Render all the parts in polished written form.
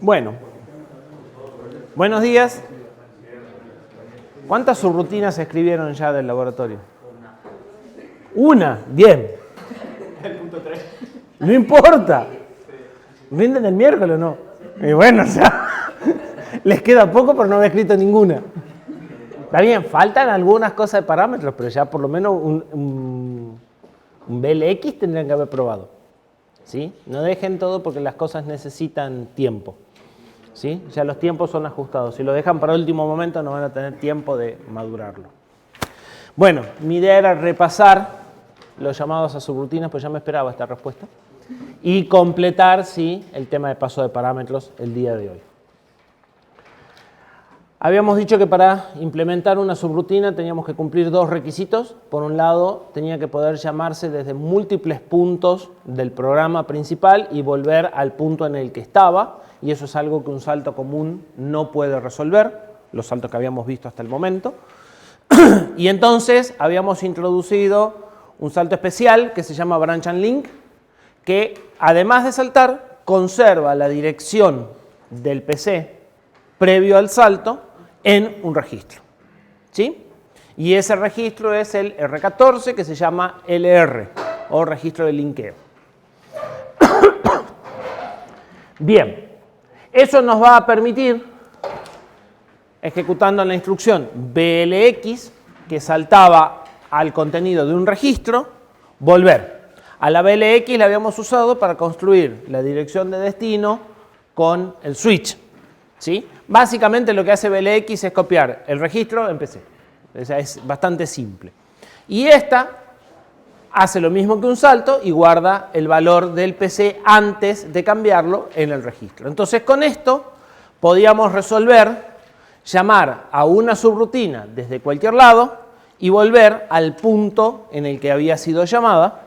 Bueno, buenos días. ¿Cuántas subrutinas se escribieron ya del laboratorio? Una, bien. El punto 3. No importa. ¿Rinden el miércoles o no? Y bueno, o sea, les queda poco, pero no había escrito ninguna. Está bien, faltan algunas cosas de parámetros, pero ya por lo menos un BLX tendrían que haber probado. ¿Sí? No dejen todo porque las cosas necesitan tiempo. ¿Sí? Ya los tiempos son ajustados. Si lo dejan para el último momento no van a tener tiempo de madurarlo. Bueno, mi idea era repasar los llamados a subrutinas, pues ya me esperaba esta respuesta. Y completar, sí, el tema de paso de parámetros el día de hoy. Habíamos dicho que para implementar una subrutina teníamos que cumplir dos requisitos. Por un lado, tenía que poder llamarse desde múltiples puntos del programa principal y volver al punto en el que estaba. Y eso es algo que un salto común no puede resolver, los saltos que habíamos visto hasta el momento. Y entonces habíamos introducido un salto especial que se llama Branch and Link, que además de saltar, conserva la dirección del PC previo al salto en un registro. ¿Sí? Y ese registro es el R14, que se llama LR, o registro de linkeo. Bien, eso nos va a permitir, ejecutando la instrucción BLX, que saltaba al contenido de un registro, volver. A la BLX la habíamos usado para construir la dirección de destino con el switch. ¿Sí? Básicamente lo que hace BLX es copiar el registro en PC. O sea, es bastante simple. Y esta hace lo mismo que un salto y guarda el valor del PC antes de cambiarlo en el registro. Entonces con esto podíamos resolver llamar a una subrutina desde cualquier lado y volver al punto en el que había sido llamada,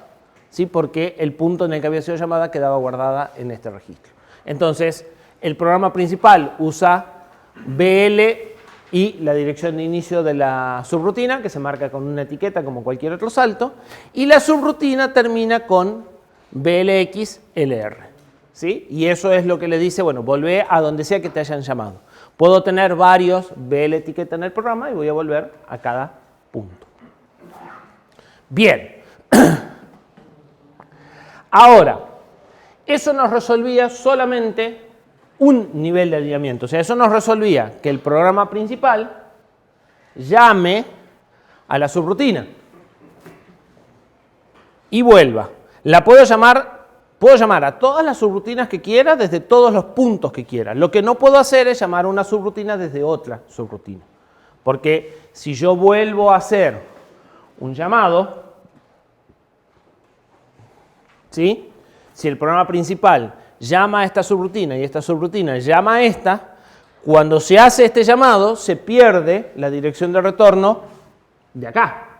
¿sí? Porque el punto en el que había sido llamada quedaba guardada en este registro. Entonces, el programa principal usa BL y la dirección de inicio de la subrutina, que se marca con una etiqueta como cualquier otro salto, y la subrutina termina con BLX LR. ¿Sí? Y eso es lo que le dice, bueno, volvé a donde sea que te hayan llamado. Puedo tener varios BL etiqueta en el programa y voy a volver a cada punto. Bien. Ahora, eso nos resolvía solamente un nivel de alineamiento. O sea, eso nos resolvía que el programa principal llame a la subrutina y vuelva. La puedo llamar a todas las subrutinas que quiera desde todos los puntos que quiera. Lo que no puedo hacer es llamar a una subrutina desde otra subrutina. Porque si yo vuelvo a hacer un llamado, ¿sí? Si el programa principal llama a esta subrutina y esta subrutina llama a esta, cuando se hace este llamado se pierde la dirección de retorno de acá.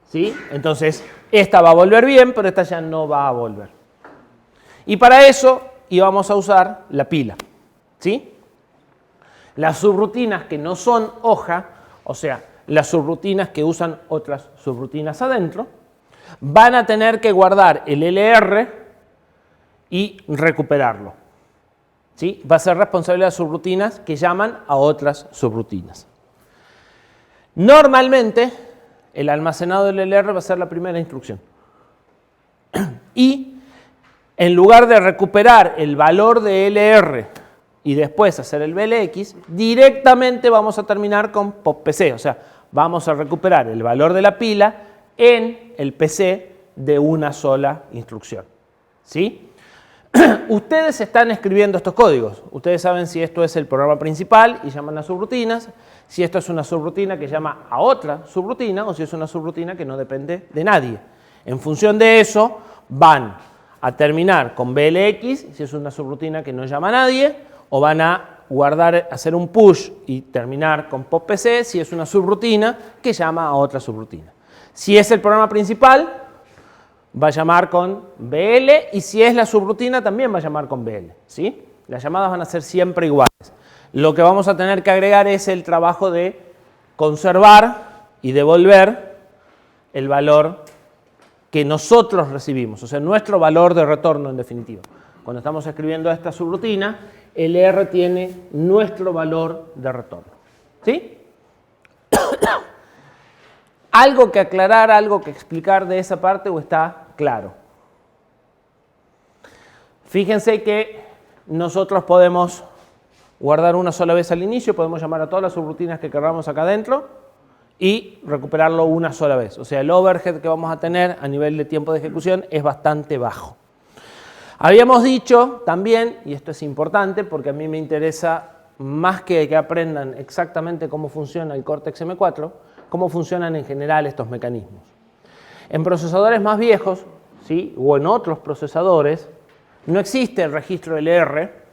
¿Sí? Entonces, esta va a volver bien, pero esta ya no va a volver. Y para eso íbamos a usar la pila. ¿Sí? Las subrutinas que no son hoja, o sea, las subrutinas que usan otras subrutinas adentro, van a tener que guardar el LR y recuperarlo. ¿Sí? Va a ser responsabilidad de subrutinas que llaman a otras subrutinas. Normalmente, el almacenado del LR va a ser la primera instrucción. Y en lugar de recuperar el valor de LR y después hacer el BLX, directamente vamos a terminar con POP-PC. O sea, vamos a recuperar el valor de la pila en el PC de una sola instrucción. ¿Sí? Ustedes están escribiendo estos códigos. Ustedes saben si esto es el programa principal y llaman a subrutinas, si esto es una subrutina que llama a otra subrutina o si es una subrutina que no depende de nadie. En función de eso van a terminar con BLX si es una subrutina que no llama a nadie, o van a guardar, hacer un push y terminar con POP-PC si es una subrutina que llama a otra subrutina. Si es el programa principal, va a llamar con BL, y si es la subrutina también va a llamar con BL. ¿Sí? Las llamadas van a ser siempre iguales. Lo que vamos a tener que agregar es el trabajo de conservar y devolver el valor que nosotros recibimos, o sea, nuestro valor de retorno en definitiva. cuando estamos escribiendo esta subrutina, el R tiene nuestro valor de retorno. ¿Sí? ¿Algo que aclarar, algo que explicar de esa parte o está claro? Fíjense que nosotros podemos guardar una sola vez al inicio, podemos llamar a todas las subrutinas que queramos acá adentro y recuperarlo una sola vez. O sea, el overhead que vamos a tener a nivel de tiempo de ejecución es bastante bajo. Habíamos dicho también, y esto es importante porque a mí me interesa más que aprendan exactamente cómo funciona el Cortex M4, cómo funcionan en general estos mecanismos. En procesadores más viejos, ¿sí?, o en otros procesadores, no existe el registro LR,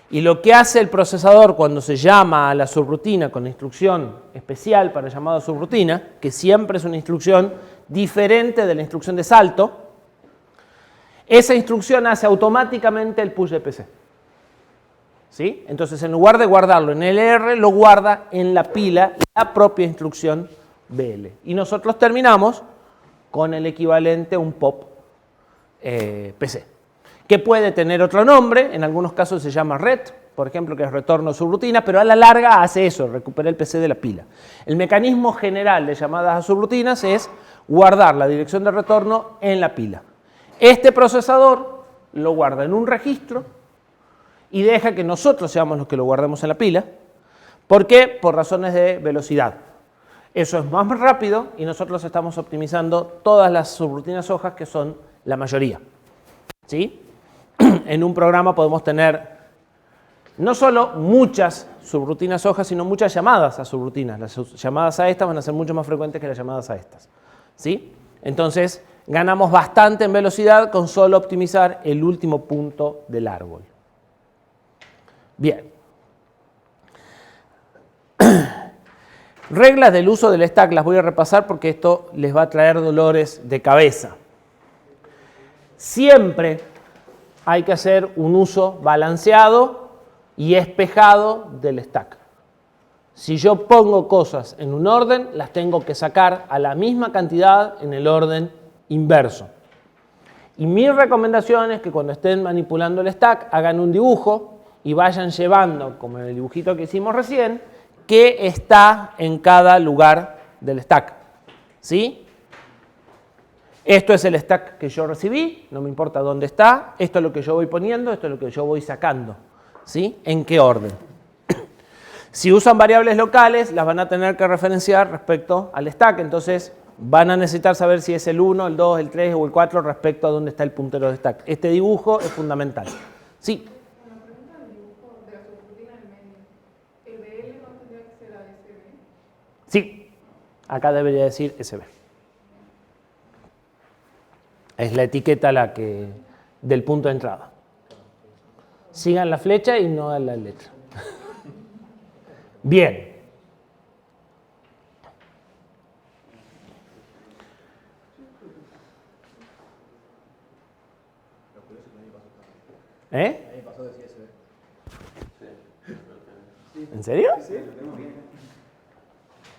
y lo que hace el procesador cuando se llama a la subrutina con la instrucción especial para llamado a subrutina, que siempre es una instrucción diferente de la instrucción de salto, esa instrucción hace automáticamente el push de PC. ¿Sí? Entonces, en lugar de guardarlo en LR, lo guarda en la pila, la propia instrucción BL. Y nosotros terminamos con el equivalente a un POP PC. Que puede tener otro nombre, en algunos casos se llama RET, por ejemplo, que es retorno subrutina, pero a la larga hace eso, recupera el PC de la pila. El mecanismo general de llamadas a subrutinas es guardar la dirección de retorno en la pila. Este procesador lo guarda en un registro y deja que nosotros seamos los que lo guardemos en la pila. ¿Por qué? Por razones de velocidad. Eso es más rápido y nosotros estamos optimizando todas las subrutinas hojas, que son la mayoría. ¿Sí? En un programa podemos tener no solo muchas subrutinas hojas, sino muchas llamadas a subrutinas. Las llamadas a estas van a ser mucho más frecuentes que las llamadas a estas. ¿Sí? Entonces, ganamos bastante en velocidad con solo optimizar el último punto del árbol. Bien. Reglas del uso del stack las voy a repasar porque esto les va a traer dolores de cabeza. Siempre hay que hacer un uso balanceado y espejado del stack. Si yo pongo cosas en un orden, las tengo que sacar a la misma cantidad en el orden inverso. Y mi recomendación es que cuando estén manipulando el stack, hagan un dibujo y vayan llevando, como en el dibujito que hicimos recién, qué está en cada lugar del stack. ¿Sí? Esto es el stack que yo recibí, no me importa dónde está, esto es lo que yo voy poniendo, esto es lo que yo voy sacando. ¿Sí? ¿En qué orden? Si usan variables locales, las van a tener que referenciar respecto al stack, entonces van a necesitar saber si es el 1, el 2, el 3 o el 4 respecto a dónde está el puntero de stack. Este dibujo es fundamental. Sí. Una pregunta del dibujo de la subrutina en medio. ¿El BL no tendría que ser ASB? Sí, acá debería decir SB. Es la etiqueta del punto de entrada. Sigan la flecha y no a la letra. Bien. ¿Eh? ¿En serio? Sí, lo tenemos bien.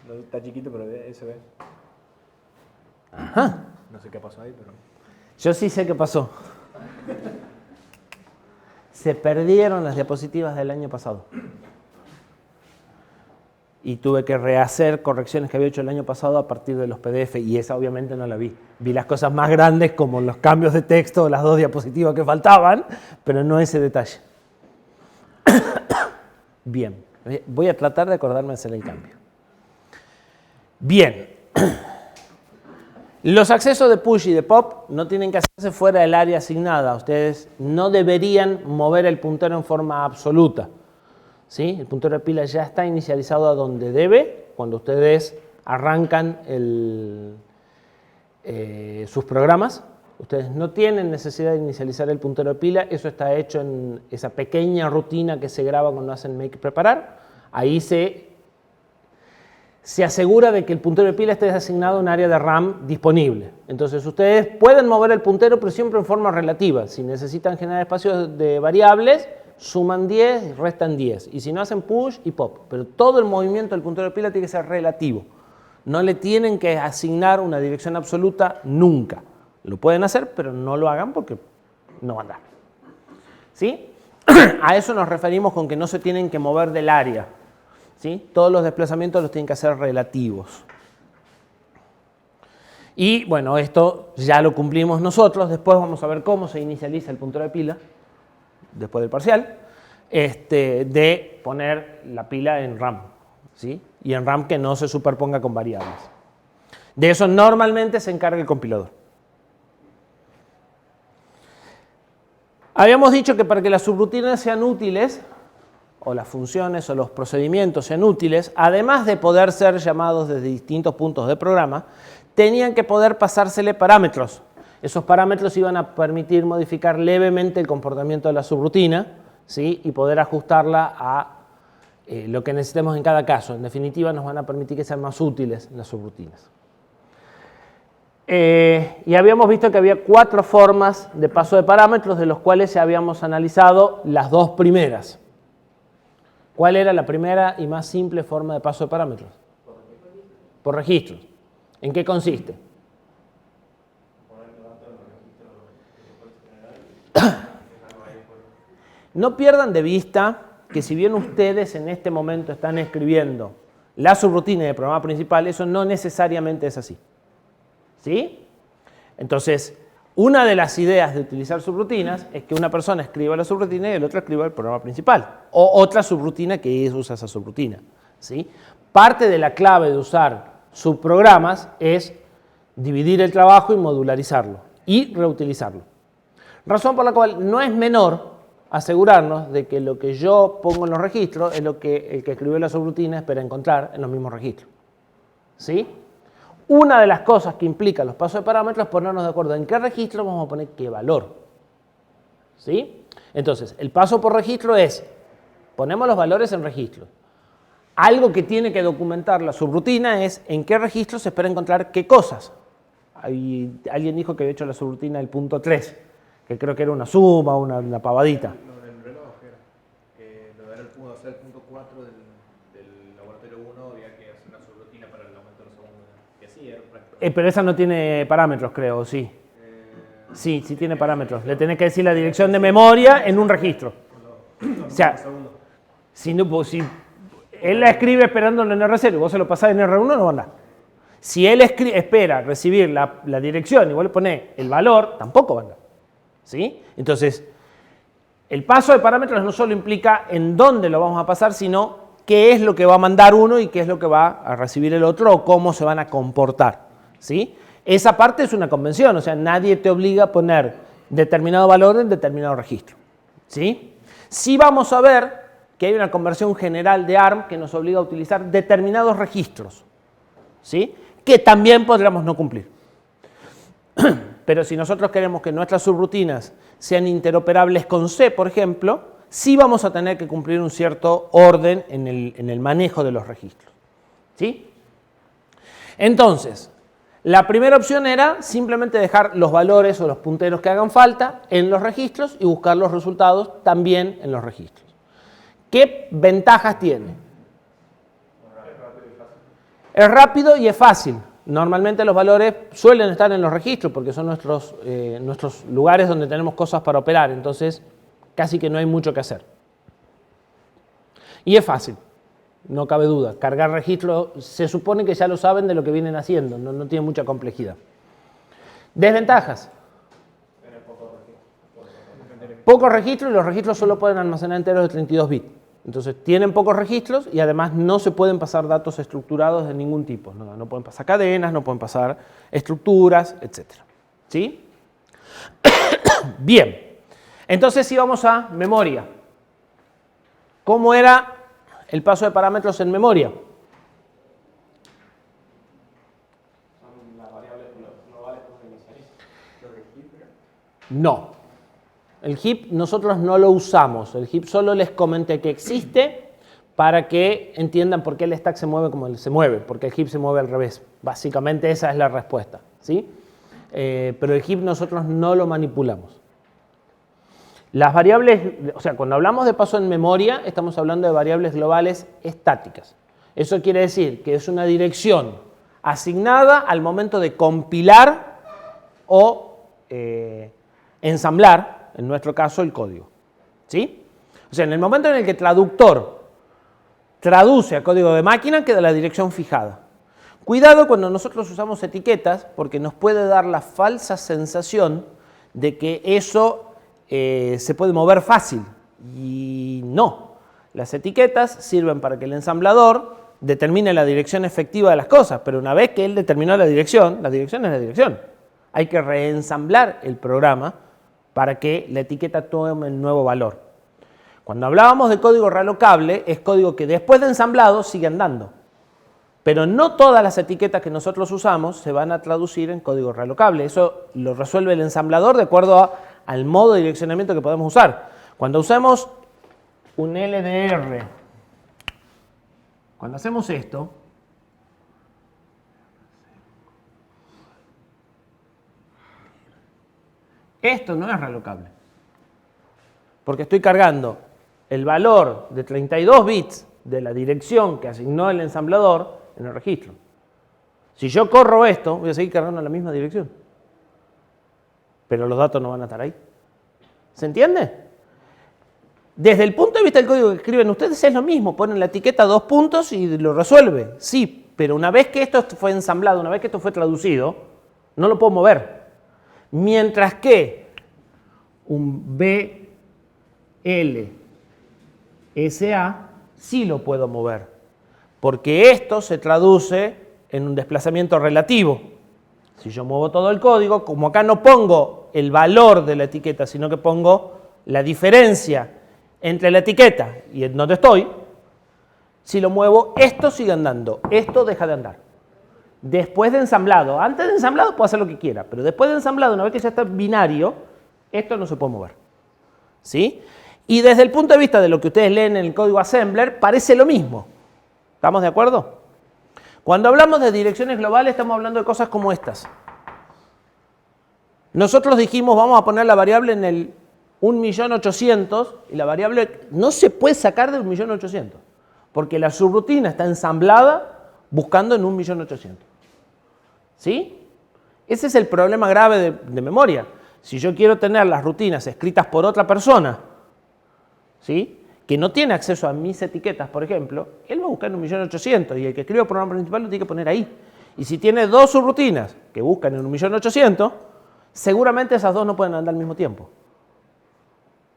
No está chiquito, pero se ve. Ajá. No sé qué pasó ahí, pero... Yo sí sé qué pasó. Se perdieron las diapositivas del año pasado. Y tuve que rehacer correcciones que había hecho el año pasado a partir de los PDF, y esa obviamente no la vi. Vi las cosas más grandes como los cambios de texto o las 2 diapositivas que faltaban, pero no ese detalle. Bien, voy a tratar de acordarme de hacer el cambio. Bien. Los accesos de push y de pop no tienen que hacerse fuera del área asignada. Ustedes no deberían mover el puntero en forma absoluta. ¿Sí? El puntero de pila ya está inicializado a donde debe cuando ustedes arrancan sus programas. Ustedes no tienen necesidad de inicializar el puntero de pila. Eso está hecho en esa pequeña rutina que se graba cuando hacen make preparar. Ahí se asegura de que el puntero de pila esté asignado a un área de RAM disponible. Entonces ustedes pueden mover el puntero, pero siempre en forma relativa. Si necesitan generar espacios de variables, suman 10 y restan 10. Y si no, hacen push y pop. Pero todo el movimiento del puntero de pila tiene que ser relativo. No le tienen que asignar una dirección absoluta nunca. Lo pueden hacer, pero no lo hagan porque no va a andar. ¿Sí? A eso nos referimos con que no se tienen que mover del área. ¿Sí? Todos los desplazamientos los tienen que hacer relativos. Y bueno, esto ya lo cumplimos nosotros. Después vamos a ver cómo se inicializa el puntero de pila, después del parcial, de poner la pila en RAM. ¿Sí? Y en RAM que no se superponga con variables. De eso normalmente se encarga el compilador. Habíamos dicho que para que las subrutinas sean útiles, o las funciones o los procedimientos sean útiles, además de poder ser llamados desde distintos puntos del programa, tenían que poder pasársele parámetros. Esos parámetros iban a permitir modificar levemente el comportamiento de la subrutina, ¿sí? Y poder ajustarla a lo que necesitemos en cada caso. En definitiva, nos van a permitir que sean más útiles las subrutinas. Y habíamos visto que había 4 formas de paso de parámetros, de los cuales ya habíamos analizado las 2 primeras. ¿Cuál era la primera y más simple forma de paso de parámetros? Por registros. ¿En qué consiste? No pierdan de vista que si bien ustedes en este momento están escribiendo la subrutina del programa principal, eso no necesariamente es así. ¿Sí? Entonces, una de las ideas de utilizar subrutinas es que una persona escriba la subrutina y el otro escriba el programa principal. O otra subrutina que usa esa subrutina. ¿Sí? Parte de la clave de usar subprogramas es dividir el trabajo y modularizarlo. Y reutilizarlo. Razón por la cual no es menor asegurarnos de que lo que yo pongo en los registros es lo que el que escribió la subrutina espera encontrar en los mismos registros. ¿Sí? Una de las cosas que implica los pasos de parámetros es ponernos de acuerdo en qué registro vamos a poner qué valor. ¿Sí? Entonces, el paso por registro es, ponemos los valores en registros. Algo que tiene que documentar la subrutina es en qué registro se espera encontrar qué cosas. Alguien dijo que había hecho la subrutina del punto 3, que creo que era una suma, una pavadita. Lo del reloj era, que lo era el punto, hacer el punto 4 del laboratorio 1, había que hacer una subrutina para el aumento de los segundos. Y así era. Pero esa no tiene parámetros, creo, ¿sí? Sí, sí tiene parámetros. Le tenés que decir la dirección de memoria en un registro. O sea, si él la escribe esperándolo en R0 y vos se lo pasás en R1, no va a andar. Si él espera recibir la dirección y vos le ponés el valor, tampoco va a andar. ¿Sí? Entonces, el paso de parámetros no solo implica en dónde lo vamos a pasar, sino qué es lo que va a mandar uno y qué es lo que va a recibir el otro o cómo se van a comportar. ¿Sí? Esa parte es una convención, o sea, nadie te obliga a poner determinado valor en determinado registro. ¿Sí? Sí vamos a ver que hay una conversión general de ARM que nos obliga a utilizar determinados registros, ¿sí? Que también podríamos no cumplir. Pero si nosotros queremos que nuestras subrutinas sean interoperables con C, por ejemplo, sí vamos a tener que cumplir un cierto orden en el manejo de los registros. ¿Sí? Entonces, la primera opción era simplemente dejar los valores o los punteros que hagan falta en los registros y buscar los resultados también en los registros. ¿Qué ventajas tiene? Es rápido y es fácil. Normalmente los valores suelen estar en los registros porque son nuestros lugares donde tenemos cosas para operar, entonces casi que no hay mucho que hacer. Y es fácil, no cabe duda. Cargar registros se supone que ya lo saben de lo que vienen haciendo, no tiene mucha complejidad. Desventajas. Pocos registros y los registros solo pueden almacenar enteros de 32 bits. Entonces tienen pocos registros y además no se pueden pasar datos estructurados de ningún tipo. No pueden pasar cadenas, no pueden pasar estructuras, etc. ¿Sí? Bien. Entonces si vamos a memoria. ¿Cómo era el paso de parámetros en memoria? ¿Son las variables globales como inicialistas? ¿Lo de heap? No. El heap nosotros no lo usamos. El heap solo les comenté que existe para que entiendan por qué el stack se mueve como se mueve, porque el heap se mueve al revés. Básicamente esa es la respuesta. ¿Sí? Pero el heap nosotros no lo manipulamos. Las variables, o sea, cuando hablamos de paso en memoria, estamos hablando de variables globales estáticas. Eso quiere decir que es una dirección asignada al momento de compilar o ensamblar, en nuestro caso, el código. ¿Sí? O sea, en el momento en el que el traductor traduce a código de máquina, queda la dirección fijada. Cuidado cuando nosotros usamos etiquetas, porque nos puede dar la falsa sensación de que eso se puede mover fácil. Y no. Las etiquetas sirven para que el ensamblador determine la dirección efectiva de las cosas, pero una vez que él determinó la dirección es la dirección. Hay que reensamblar el programa para que la etiqueta tome el nuevo valor. Cuando hablábamos de código relocable, es código que después de ensamblado sigue andando. Pero no todas las etiquetas que nosotros usamos se van a traducir en código relocable. Eso lo resuelve el ensamblador de acuerdo al modo de direccionamiento que podemos usar. Cuando usamos un LDR, cuando hacemos esto, esto no es relocable. Porque estoy cargando el valor de 32 bits de la dirección que asignó el ensamblador en el registro. Si yo corro esto, voy a seguir cargando la misma dirección. Pero los datos no van a estar ahí. ¿Se entiende? Desde el punto de vista del código que escriben ustedes es lo mismo. Ponen la etiqueta 2 puntos y lo resuelve. Sí, pero una vez que esto fue ensamblado, una vez que esto fue traducido, no lo puedo mover. Mientras que un BLSA sí lo puedo mover. Porque esto se traduce en un desplazamiento relativo. Si yo muevo todo el código, como acá no pongo el valor de la etiqueta, sino que pongo la diferencia entre la etiqueta y en donde estoy, si lo muevo, esto sigue andando, esto deja de andar. Después de ensamblado, antes de ensamblado puedo hacer lo que quiera, pero después de ensamblado, una vez que ya está binario, esto no se puede mover. ¿Sí? Y desde el punto de vista de lo que ustedes leen en el código assembler, parece lo mismo. ¿Estamos de acuerdo? Cuando hablamos de direcciones globales, estamos hablando de cosas como estas. Nosotros dijimos, vamos a poner la variable en el 1.800.000 y la variable no se puede sacar de 1.800.000 porque la subrutina está ensamblada buscando en 1.800.000. ¿Sí? Ese es el problema grave de memoria. Si yo quiero tener las rutinas escritas por otra persona, ¿sí?, que no tiene acceso a mis etiquetas, por ejemplo, él va a buscar en 1.800.000 y el que escribe el programa principal lo tiene que poner ahí. Y si tiene dos subrutinas que buscan en 1.800.000, seguramente esas dos no pueden andar al mismo tiempo.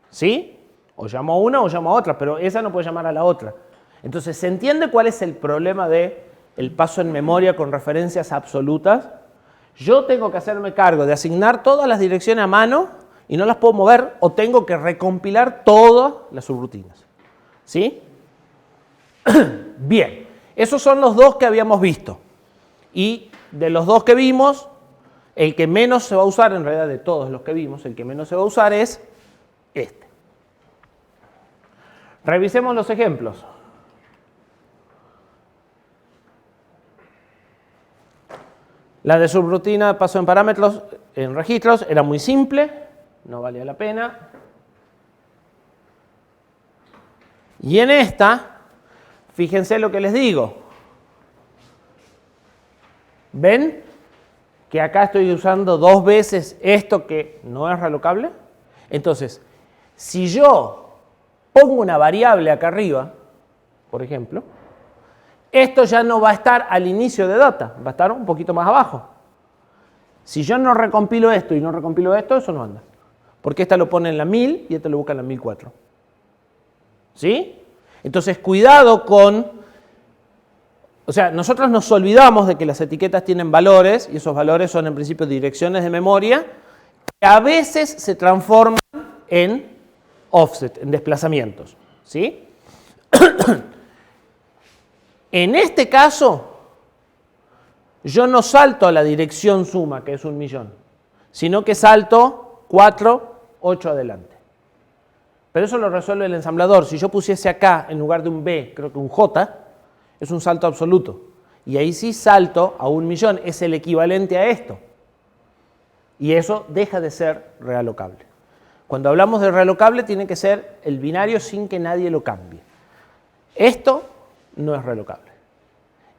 ¿Sí? O llamo a una o llamo a otra, pero esa no puede llamar a la otra. Entonces, ¿se entiende cuál es el problema del paso en memoria con referencias absolutas? Yo tengo que hacerme cargo de asignar todas las direcciones a mano y no las puedo mover, o tengo que recompilar todas las subrutinas. ¿Sí? Bien, esos son los dos que habíamos visto. Y de los dos que vimos, el que menos se va a usar, en realidad de todos los que vimos, el que menos se va a usar es este. Revisemos los ejemplos. La de subrutina de paso en parámetros en registros era muy simple. No valía la pena. Y en esta, fíjense lo que les digo. ¿Ven que acá estoy usando dos veces esto que no es relocable? Entonces, si yo pongo una variable acá arriba, por ejemplo, esto ya no va a estar al inicio de data, va a estar un poquito más abajo. Si yo no recompilo esto y no recompilo esto, eso no anda. Porque esta lo pone en la 1000 y esta lo busca en la 1004. ¿Sí? Entonces, cuidado con... O sea, nosotros nos olvidamos de que las etiquetas tienen valores, y esos valores son en principio direcciones de memoria, que a veces se transforman en offset, en desplazamientos. ¿Sí? En este caso, yo no salto a la dirección suma, que es 1.000.000, sino que salto 4, 8 adelante. Pero eso lo resuelve el ensamblador. Si yo pusiese acá, en lugar de un B, creo que un J, es un salto absoluto. Y ahí sí salto a 1.000.000, es el equivalente a esto. Y eso deja de ser relocable. Cuando hablamos de relocable, tiene que ser el binario sin que nadie lo cambie. Esto no es relocable.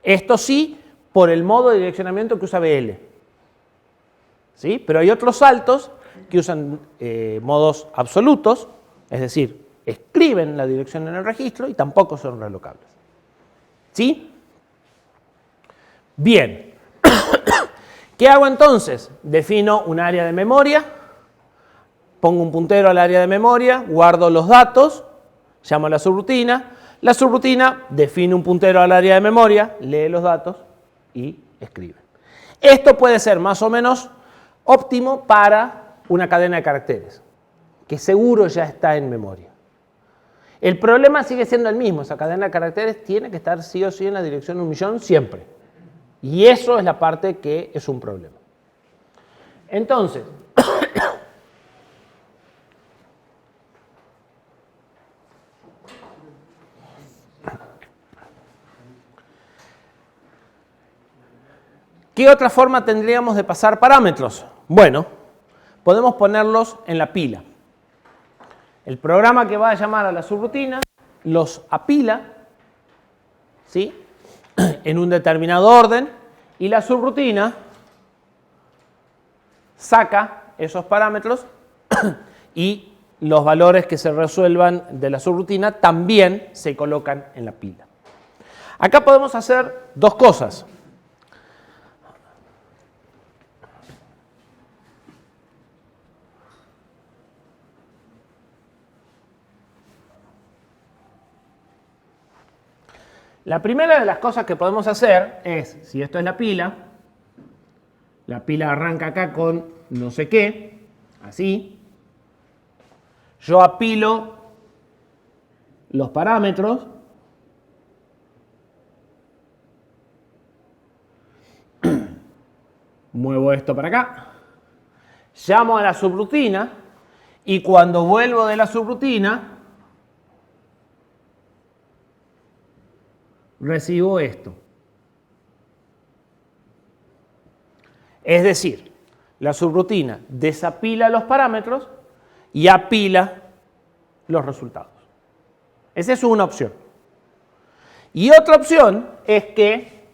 Esto sí, por el modo de direccionamiento que usa BL. ¿Sí? Pero hay otros saltos que usan modos absolutos, es decir, escriben la dirección en el registro y tampoco son relocables. ¿Sí? Bien. ¿Qué hago entonces? Defino un área de memoria, pongo un puntero al área de memoria, guardo los datos, llamo a la subrutina. La subrutina define un puntero al área de memoria, lee los datos y escribe. Esto puede ser más o menos óptimo para una cadena de caracteres, que seguro ya está en memoria. El problema sigue siendo el mismo, esa cadena de caracteres tiene que estar sí o sí en la dirección 1.000.000 siempre. Y eso es la parte que es un problema. Entonces, ¿qué otra forma tendríamos de pasar parámetros? Bueno, podemos ponerlos en la pila. El programa que va a llamar a la subrutina los apila, ¿sí?, en un determinado orden, y la subrutina saca esos parámetros y los valores que se resuelvan de la subrutina también se colocan en la pila. Acá podemos hacer dos cosas. La primera de las cosas que podemos hacer es, si esto es la pila arranca acá con no sé qué, así. Yo apilo los parámetros. Muevo esto para acá. Llamo a la subrutina y cuando vuelvo de la subrutina recibo esto. Es decir, la subrutina desapila los parámetros y apila los resultados. Esa es una opción. Y otra opción es que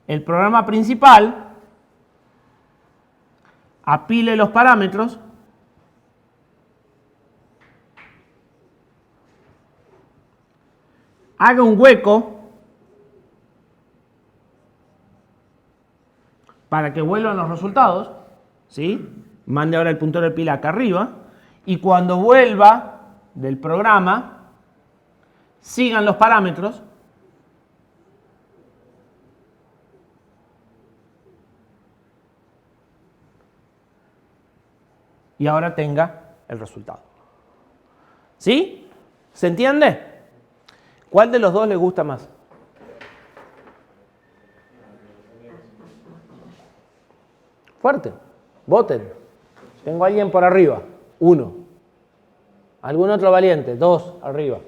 el programa principal apile los parámetros haga un hueco para que vuelvan los resultados, ¿sí? Mande ahora el puntero de pila acá arriba, y cuando vuelva del programa, sigan los parámetros, y ahora tenga el resultado. ¿Sí? ¿Se entiende? ¿Cuál de los dos le gusta más? Fuerte. Voten. Tengo a alguien por arriba. 1. ¿Algún otro valiente? 2 arriba.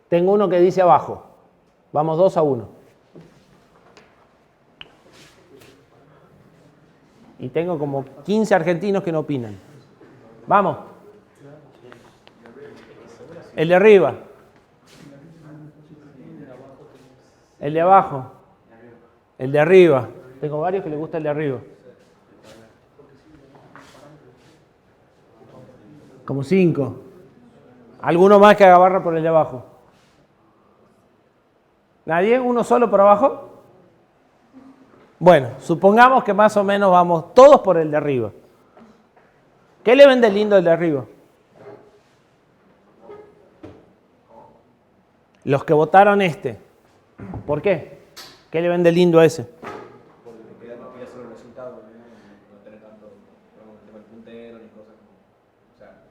Tengo uno que dice abajo. Vamos 2-1. Y tengo como 15 argentinos que no opinan. Vamos. El de arriba. El de abajo. El de arriba. Tengo varios que les gusta el de arriba. Como 5. ¿Alguno más que haga barra por el de abajo? ¿Nadie? ¿Uno solo por abajo? Bueno, supongamos que más o menos vamos todos por el de arriba. ¿Qué le ven de lindo el de arriba? Los que votaron este. ¿Por qué? ¿Qué le ven de lindo a ese? Porque te queda solo el resultado, no tener tanto tema el puntero ni cosas como. O sea,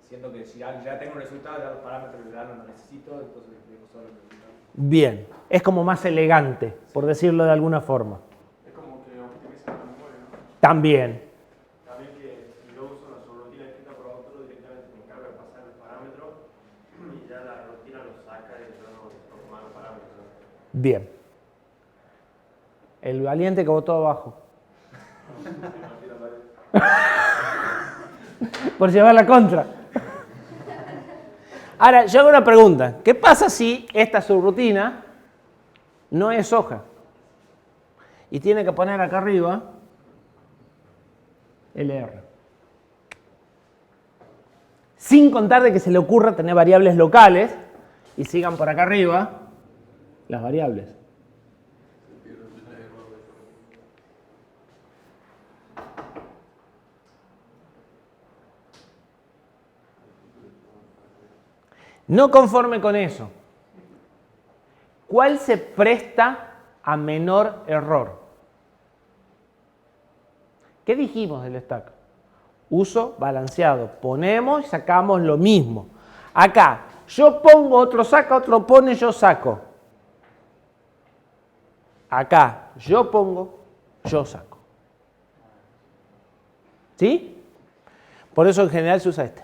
siento que si ya tengo un resultado, ya los parámetros ya no los necesito, entonces escribo solo el resultado. Bien, es como más elegante, por decirlo de alguna forma. Es como que optimiza la memoria, ¿no? También. También que si yo uso la subrutina escrita por otro, directamente me encargo de pasar el parámetro y ya la rutina lo saca y yo no tomo más los parámetros. Bien. El valiente que votó abajo. Por llevar la contra. Ahora, yo hago una pregunta. ¿Qué pasa si esta subrutina no es hoja? Y tiene que poner acá arriba LR. Sin contar de que se le ocurra tener variables locales y sigan por acá arriba las variables. No conforme con eso, ¿cuál se presta a menor error? ¿Qué dijimos del stack? Uso balanceado. Ponemos y sacamos lo mismo. Acá, yo pongo, otro saca, otro pone, yo saco. Acá, yo pongo, yo saco. ¿Sí? Por eso en general se usa este.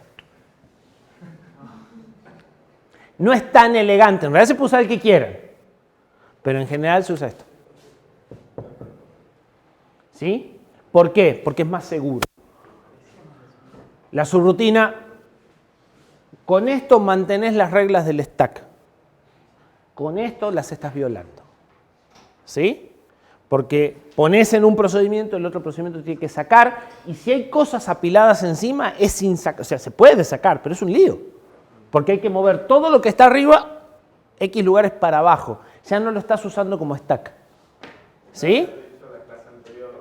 No es tan elegante, en realidad se puede usar el que quieran, pero en general se usa esto. ¿Sí? ¿Por qué? Porque es más seguro. La subrutina, con esto mantenés las reglas del stack. Con esto las estás violando. ¿Sí? Porque pones en un procedimiento, el otro procedimiento tiene que sacar, y si hay cosas apiladas encima, es sin sacar. O sea, se puede sacar, pero es un lío. Porque hay que mover todo lo que está arriba, X lugares para abajo. Ya no lo estás usando como stack. ¿Sí? En la clase anterior,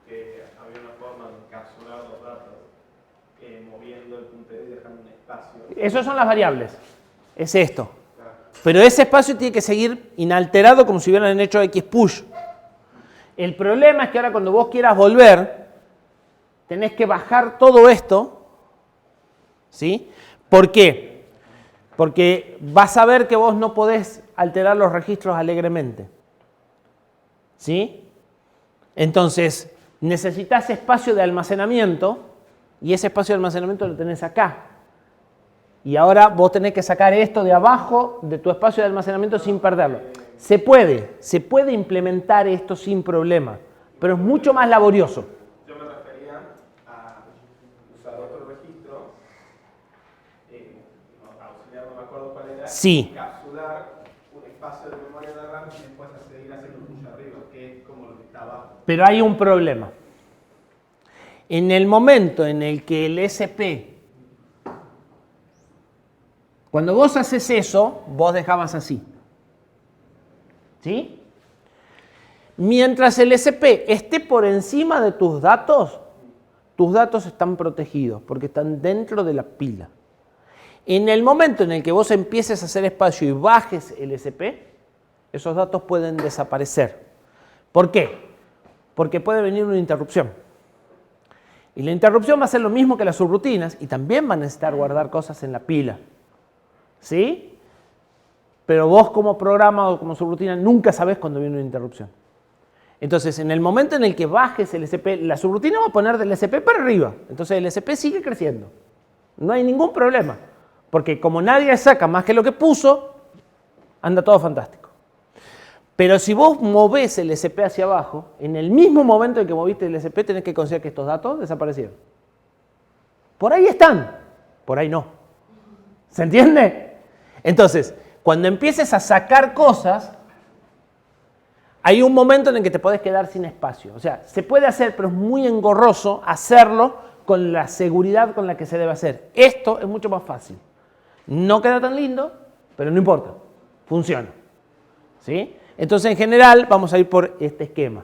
que había una forma de encapsular los datos moviendo el puntero y dejando un espacio. Esas son las variables. Es esto. Pero ese espacio tiene que seguir inalterado como si hubieran hecho X push. El problema es que ahora cuando vos quieras volver, tenés que bajar todo esto. ¿Sí? ¿Por qué? Porque vas a ver que vos no podés alterar los registros alegremente. ¿Sí? Entonces, necesitas espacio de almacenamiento y ese espacio de almacenamiento lo tenés acá. Y ahora vos tenés que sacar esto de abajo de tu espacio de almacenamiento sin perderlo. Se puede implementar esto sin problema, pero es mucho más laborioso. Yo me refería a usar otro registro, auxiliar, no me acuerdo cuál era, Sí. encapsular un espacio de memoria de RAM y después seguir haciendo push arriba, que es como lo que está abajo. Pero hay un problema. En el momento en el que el SP, cuando vos haces eso, vos dejabas así. ¿Sí? Mientras el SP esté por encima de tus datos están protegidos porque están dentro de la pila. En el momento en el que vos empieces a hacer espacio y bajes el SP, esos datos pueden desaparecer. ¿Por qué? Porque puede venir una interrupción. Y la interrupción va a ser lo mismo que las subrutinas y también van a necesitar guardar cosas en la pila. ¿Sí? Pero vos como programa o como subrutina nunca sabés cuándo viene una interrupción. Entonces, en el momento en el que bajes el SP, la subrutina va a poner del SP para arriba. Entonces, el SP sigue creciendo. No hay ningún problema. Porque como nadie saca más que lo que puso, anda todo fantástico. Pero si vos movés el SP hacia abajo, en el mismo momento en que moviste el SP, tenés que considerar que estos datos desaparecieron. Por ahí están, por ahí no. ¿Se entiende? Entonces, cuando empieces a sacar cosas, hay un momento en el que te podés quedar sin espacio. O sea, se puede hacer, pero es muy engorroso hacerlo con la seguridad con la que se debe hacer. Esto es mucho más fácil. No queda tan lindo, pero no importa. Funciona. ¿Sí? Entonces, en general, vamos a ir por este esquema.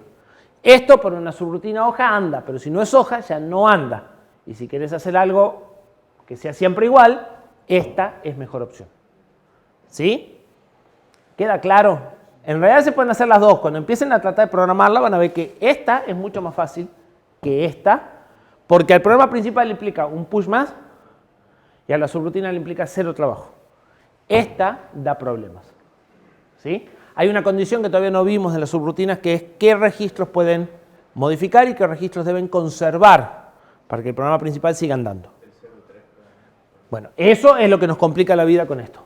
Esto por una subrutina hoja anda, pero si no es hoja, ya no anda. Y si querés hacer algo que sea siempre igual, esta es mejor opción. ¿Sí? ¿Queda claro? En realidad se pueden hacer las dos. Cuando empiecen a tratar de programarla van a ver que esta es mucho más fácil que esta, porque al programa principal le implica un push más y a la subrutina le implica cero trabajo. Esta da problemas. ¿Sí? Hay una condición que todavía no vimos de las subrutinas, que es qué registros pueden modificar y qué registros deben conservar para que el programa principal siga andando. Bueno, eso es lo que nos complica la vida con esto.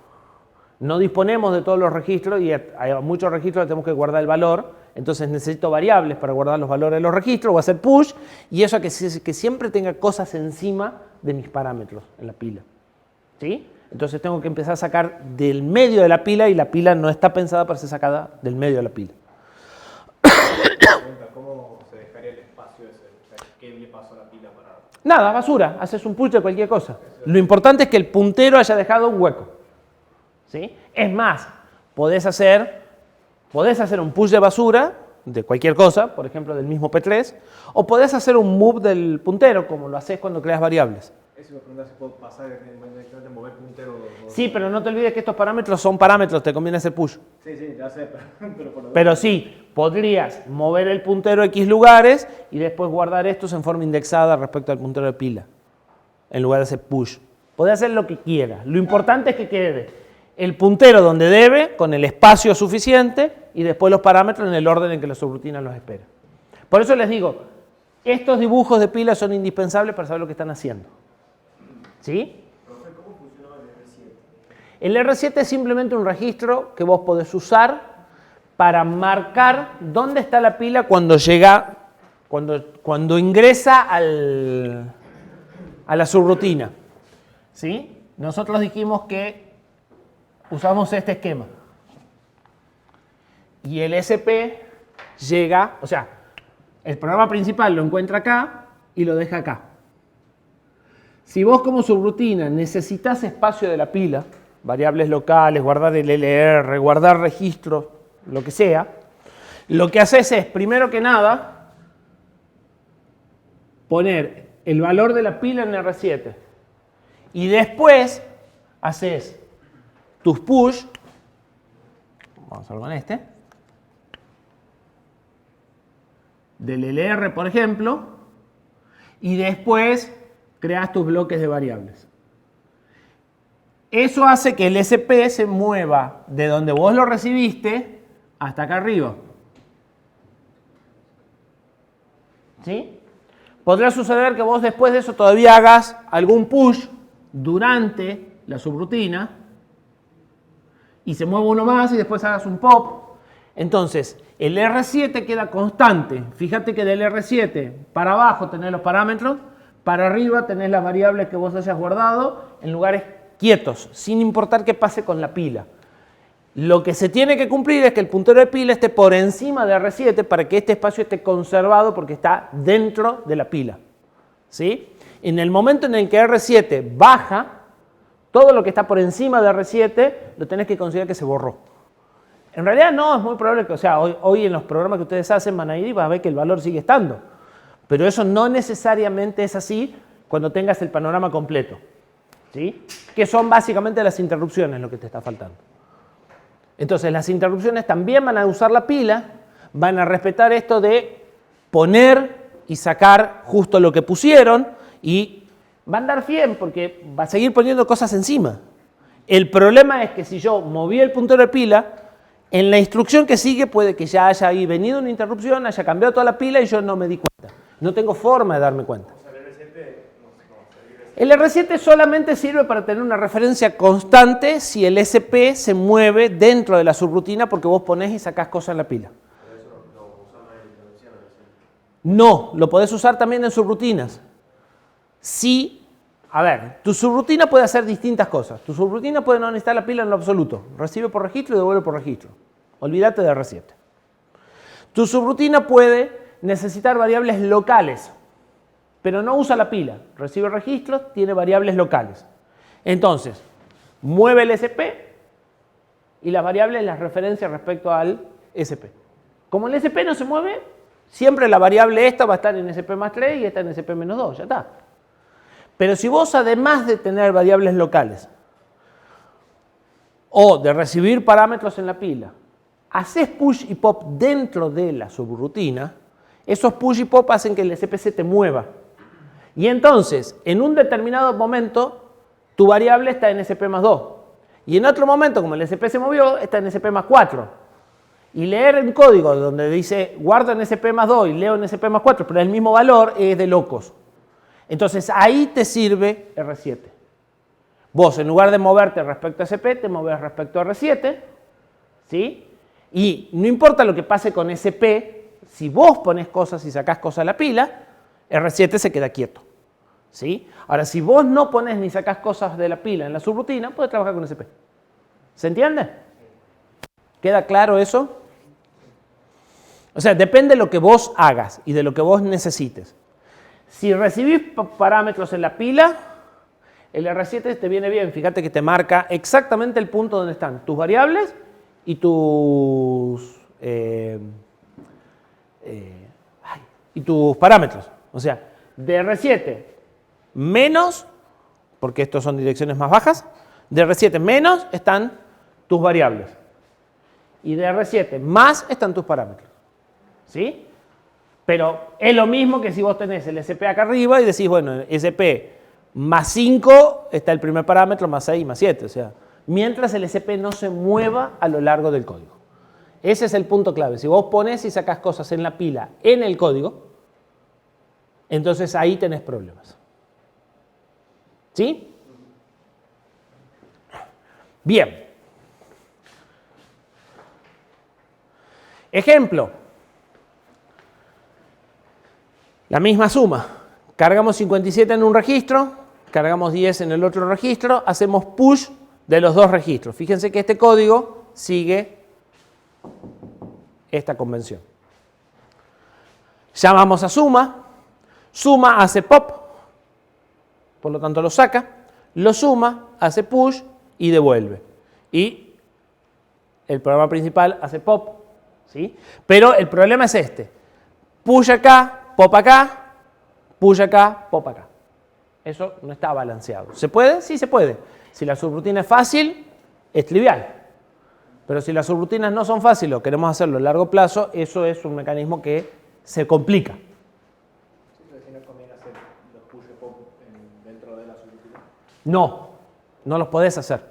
No disponemos de todos los registros y hay muchos registros que tenemos que guardar el valor, entonces necesito variables para guardar los valores de los registros, voy a hacer push y eso hace que siempre tenga cosas encima de mis parámetros en la pila. ¿Sí? Entonces tengo que empezar a sacar del medio de la pila y la pila no está pensada para ser sacada del medio de la pila. ¿Cómo se dejaría el espacio ese? O sea, ¿qué le pasó a la pila para...? Nada, basura, haces un push de cualquier cosa. Lo importante es que el puntero haya dejado un hueco. ¿Sí? Es más, podés hacer un push de basura de cualquier cosa, por ejemplo del mismo P3, o podés hacer un move del puntero, como lo haces cuando creas variables. Eso me pregunta si puedo pasar directamente mover puntero. Sí, pero no te olvides que estos parámetros son parámetros, te conviene hacer push. Sí, ya sé, Pero sí, podrías mover el puntero a X lugares y después guardar estos en forma indexada respecto al puntero de pila, en lugar de hacer push. Podés hacer lo que quieras. Lo importante es que quede el puntero donde debe, con el espacio suficiente, y después los parámetros en el orden en que la subrutina los espera. Por eso les digo, estos dibujos de pila son indispensables para saber lo que están haciendo. ¿Sí? Profe, ¿cómo funcionaba el R7? El R7 es simplemente un registro que vos podés usar para marcar dónde está la pila cuando llega, cuando ingresa a la subrutina. ¿Sí? Nosotros dijimos que usamos este esquema. Y el SP llega, o sea, el programa principal lo encuentra acá y lo deja acá. Si vos como subrutina necesitas espacio de la pila, variables locales, guardar el LR, guardar registros, lo que sea, lo que haces es, primero que nada, poner el valor de la pila en R7. Y después haces tus push, vamos a ver con este, del LR, por ejemplo, y después creas tus bloques de variables. Eso hace que el SP se mueva de donde vos lo recibiste hasta acá arriba. ¿Sí? Podría suceder que vos después de eso todavía hagas algún push durante la subrutina y se mueva uno más y después hagas un pop. Entonces, el R7 queda constante. Fíjate que del R7 para abajo tenés los parámetros, para arriba tenés las variables que vos hayas guardado en lugares quietos, sin importar qué pase con la pila. Lo que se tiene que cumplir es que el puntero de pila esté por encima de R7 para que este espacio esté conservado porque está dentro de la pila. ¿Sí? En el momento en el que R7 baja, todo lo que está por encima de R7 lo tenés que considerar que se borró. En realidad no, es muy probable que, o sea, hoy en los programas que ustedes hacen van a ir y vas a ver que el valor sigue estando. Pero eso no necesariamente es así cuando tengas el panorama completo. ¿Sí? Que son básicamente las interrupciones lo que te está faltando. Entonces las interrupciones también van a usar la pila, van a respetar esto de poner y sacar justo lo que pusieron y va a andar bien porque va a seguir poniendo cosas encima. El problema es que si yo moví el puntero de pila, en la instrucción que sigue puede que ya haya ahí venido una interrupción, haya cambiado toda la pila y yo no me di cuenta. No tengo forma de darme cuenta. El R7 solamente sirve para tener una referencia constante si el SP se mueve dentro de la subrutina porque vos ponés y sacás cosas en la pila. No, lo podés usar también en subrutinas. Sí, a ver, tu subrutina puede hacer distintas cosas. Tu subrutina puede no necesitar la pila en lo absoluto. Recibe por registro y devuelve por registro. Olvídate de R7. Tu subrutina puede necesitar variables locales, pero no usa la pila. Recibe registros, tiene variables locales. Entonces, mueve el SP y las variables las referencia respecto al SP. Como el SP no se mueve, siempre la variable esta va a estar en SP más 3 y esta en SP menos 2, ya está. Pero si vos, además de tener variables locales o de recibir parámetros en la pila, haces push y pop dentro de la subrutina, esos push y pop hacen que el SP se te mueva. Y entonces, en un determinado momento, tu variable está en SP más 2. Y en otro momento, como el SP se movió, está en SP más 4. Y leer el código donde dice guardo en SP más 2 y leo en SP más 4, pero el mismo valor es de locos. Entonces ahí te sirve R7. Vos, en lugar de moverte respecto a SP, te moves respecto a R7. ¿Sí? Y no importa lo que pase con SP, si vos pones cosas y sacás cosas a la pila, R7 se queda quieto. ¿Sí? Ahora, si vos no pones ni sacás cosas de la pila en la subrutina, puedes trabajar con SP. ¿Se entiende? ¿Queda claro eso? O sea, depende de lo que vos hagas y de lo que vos necesites. Si recibís parámetros en la pila, el R7 te viene bien. Fíjate que te marca exactamente el punto donde están tus variables y tus parámetros. O sea, de R7 menos, porque estos son direcciones más bajas, de R7 menos están tus variables. Y de R7 más están tus parámetros. ¿Sí? Pero es lo mismo que si vos tenés el SP acá arriba y decís, bueno, SP más 5 está el primer parámetro, más 6 y más 7. O sea, mientras el SP no se mueva a lo largo del código. Ese es el punto clave. Si vos ponés y sacás cosas en la pila en el código, entonces ahí tenés problemas. ¿Sí? Bien. Ejemplo. La misma suma. Cargamos 57 en un registro, cargamos 10 en el otro registro, hacemos push de los dos registros. Fíjense que este código sigue esta convención. Llamamos a suma, suma hace pop, por lo tanto lo saca, lo suma, hace push y devuelve. Y el programa principal hace pop, ¿sí? Pero el problema es este, push acá, pop acá, push acá, pop acá. Eso no está balanceado. ¿Se puede? Sí se puede. Si la subrutina es fácil, es trivial. Pero si las subrutinas no son fáciles o queremos hacerlo a largo plazo, eso es un mecanismo que se complica. Si no conviene hacer los push y pop dentro de la subrutina. No, no los podés hacer.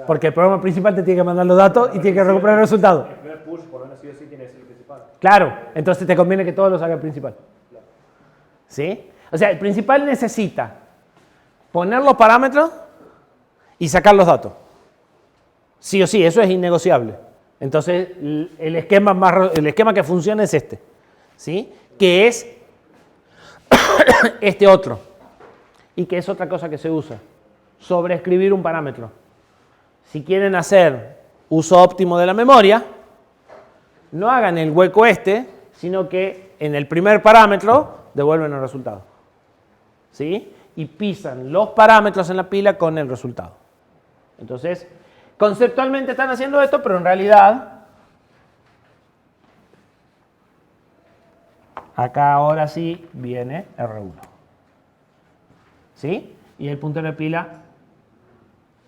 Porque el programa principal te tiene que mandar los datos y tiene que recuperar el resultado. El primer push, por lo menos sí o sí, tiene que ser el principal. Claro, entonces te conviene que todos los haga el principal. ¿Sí? O sea, el principal necesita poner los parámetros y sacar los datos. Sí o sí, eso es innegociable. Entonces, el esquema que funciona es este. ¿Sí? Que es este otro. Y que es otra cosa que se usa. Sobreescribir un parámetro. Si quieren hacer uso óptimo de la memoria, no hagan el hueco este, sino que en el primer parámetro devuelven el resultado. ¿Sí? Y pisan los parámetros en la pila con el resultado. Entonces, conceptualmente están haciendo esto, pero en realidad, acá ahora sí viene R1. ¿Sí? Y el puntero de pila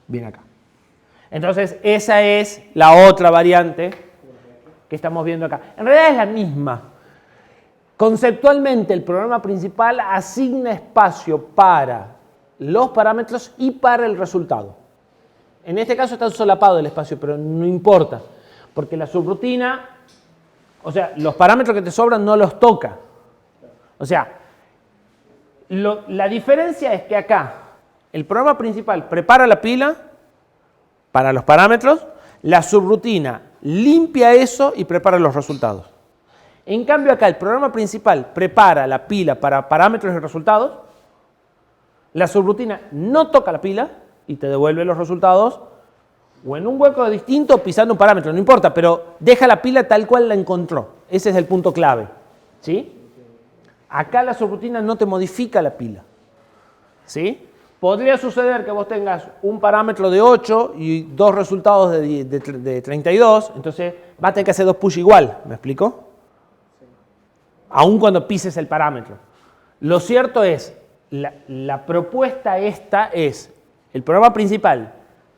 viene acá. Entonces, esa es la otra variante que estamos viendo acá. En realidad es la misma. Conceptualmente, el programa principal asigna espacio para los parámetros y para el resultado. En este caso está solapado el espacio, pero no importa, porque la subrutina, o sea, los parámetros que te sobran no los toca. O sea, la diferencia es que acá el programa principal prepara la pila para los parámetros, la subrutina limpia eso y prepara los resultados. En cambio acá el programa principal prepara la pila para parámetros y resultados, la subrutina no toca la pila y te devuelve los resultados o en un hueco distinto o pisando un parámetro, no importa, pero deja la pila tal cual la encontró. Ese es el punto clave. ¿Sí? Acá la subrutina no te modifica la pila. ¿Sí? Podría suceder que vos tengas un parámetro de 8 y dos resultados de 32, entonces vas a tener que hacer dos push igual, ¿me explico? Aún cuando pises el parámetro. Lo cierto es, la propuesta esta es, el programa principal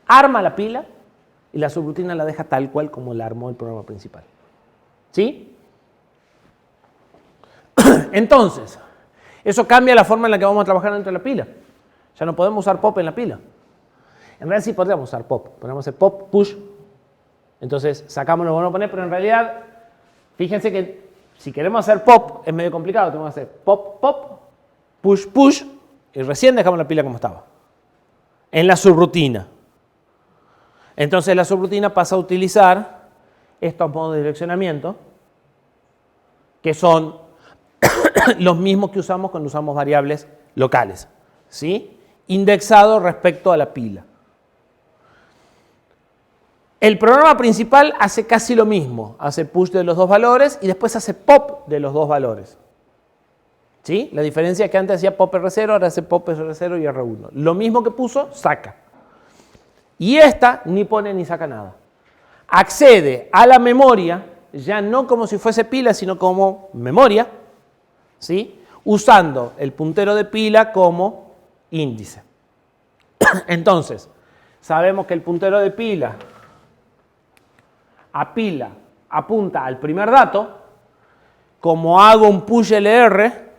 arma la pila y la subrutina la deja tal cual como la armó el programa principal. ¿Sí? Entonces, eso cambia la forma en la que vamos a trabajar dentro de la pila. Ya no podemos usar pop en la pila. En realidad sí podríamos usar pop. Podríamos hacer pop, push. Entonces sacamos lo que vamos a poner, pero en realidad, fíjense que si queremos hacer pop es medio complicado. Tenemos que hacer pop, pop, push, push, y recién dejamos la pila como estaba. En la subrutina. Entonces la subrutina pasa a utilizar estos modos de direccionamiento, que son los mismos que usamos cuando usamos variables locales. ¿Sí? Indexado respecto a la pila. El programa principal hace casi lo mismo, hace push de los dos valores y después hace pop de los dos valores. ¿Sí? La diferencia es que antes hacía pop R0, ahora hace pop R0 y R1. Lo mismo que puso, saca. Y esta ni pone ni saca nada. Accede a la memoria, ya no como si fuese pila, sino como memoria, ¿sí? Usando el puntero de pila como índice. Entonces, sabemos que el puntero de pila a pila apunta al primer dato. Como hago un push LR,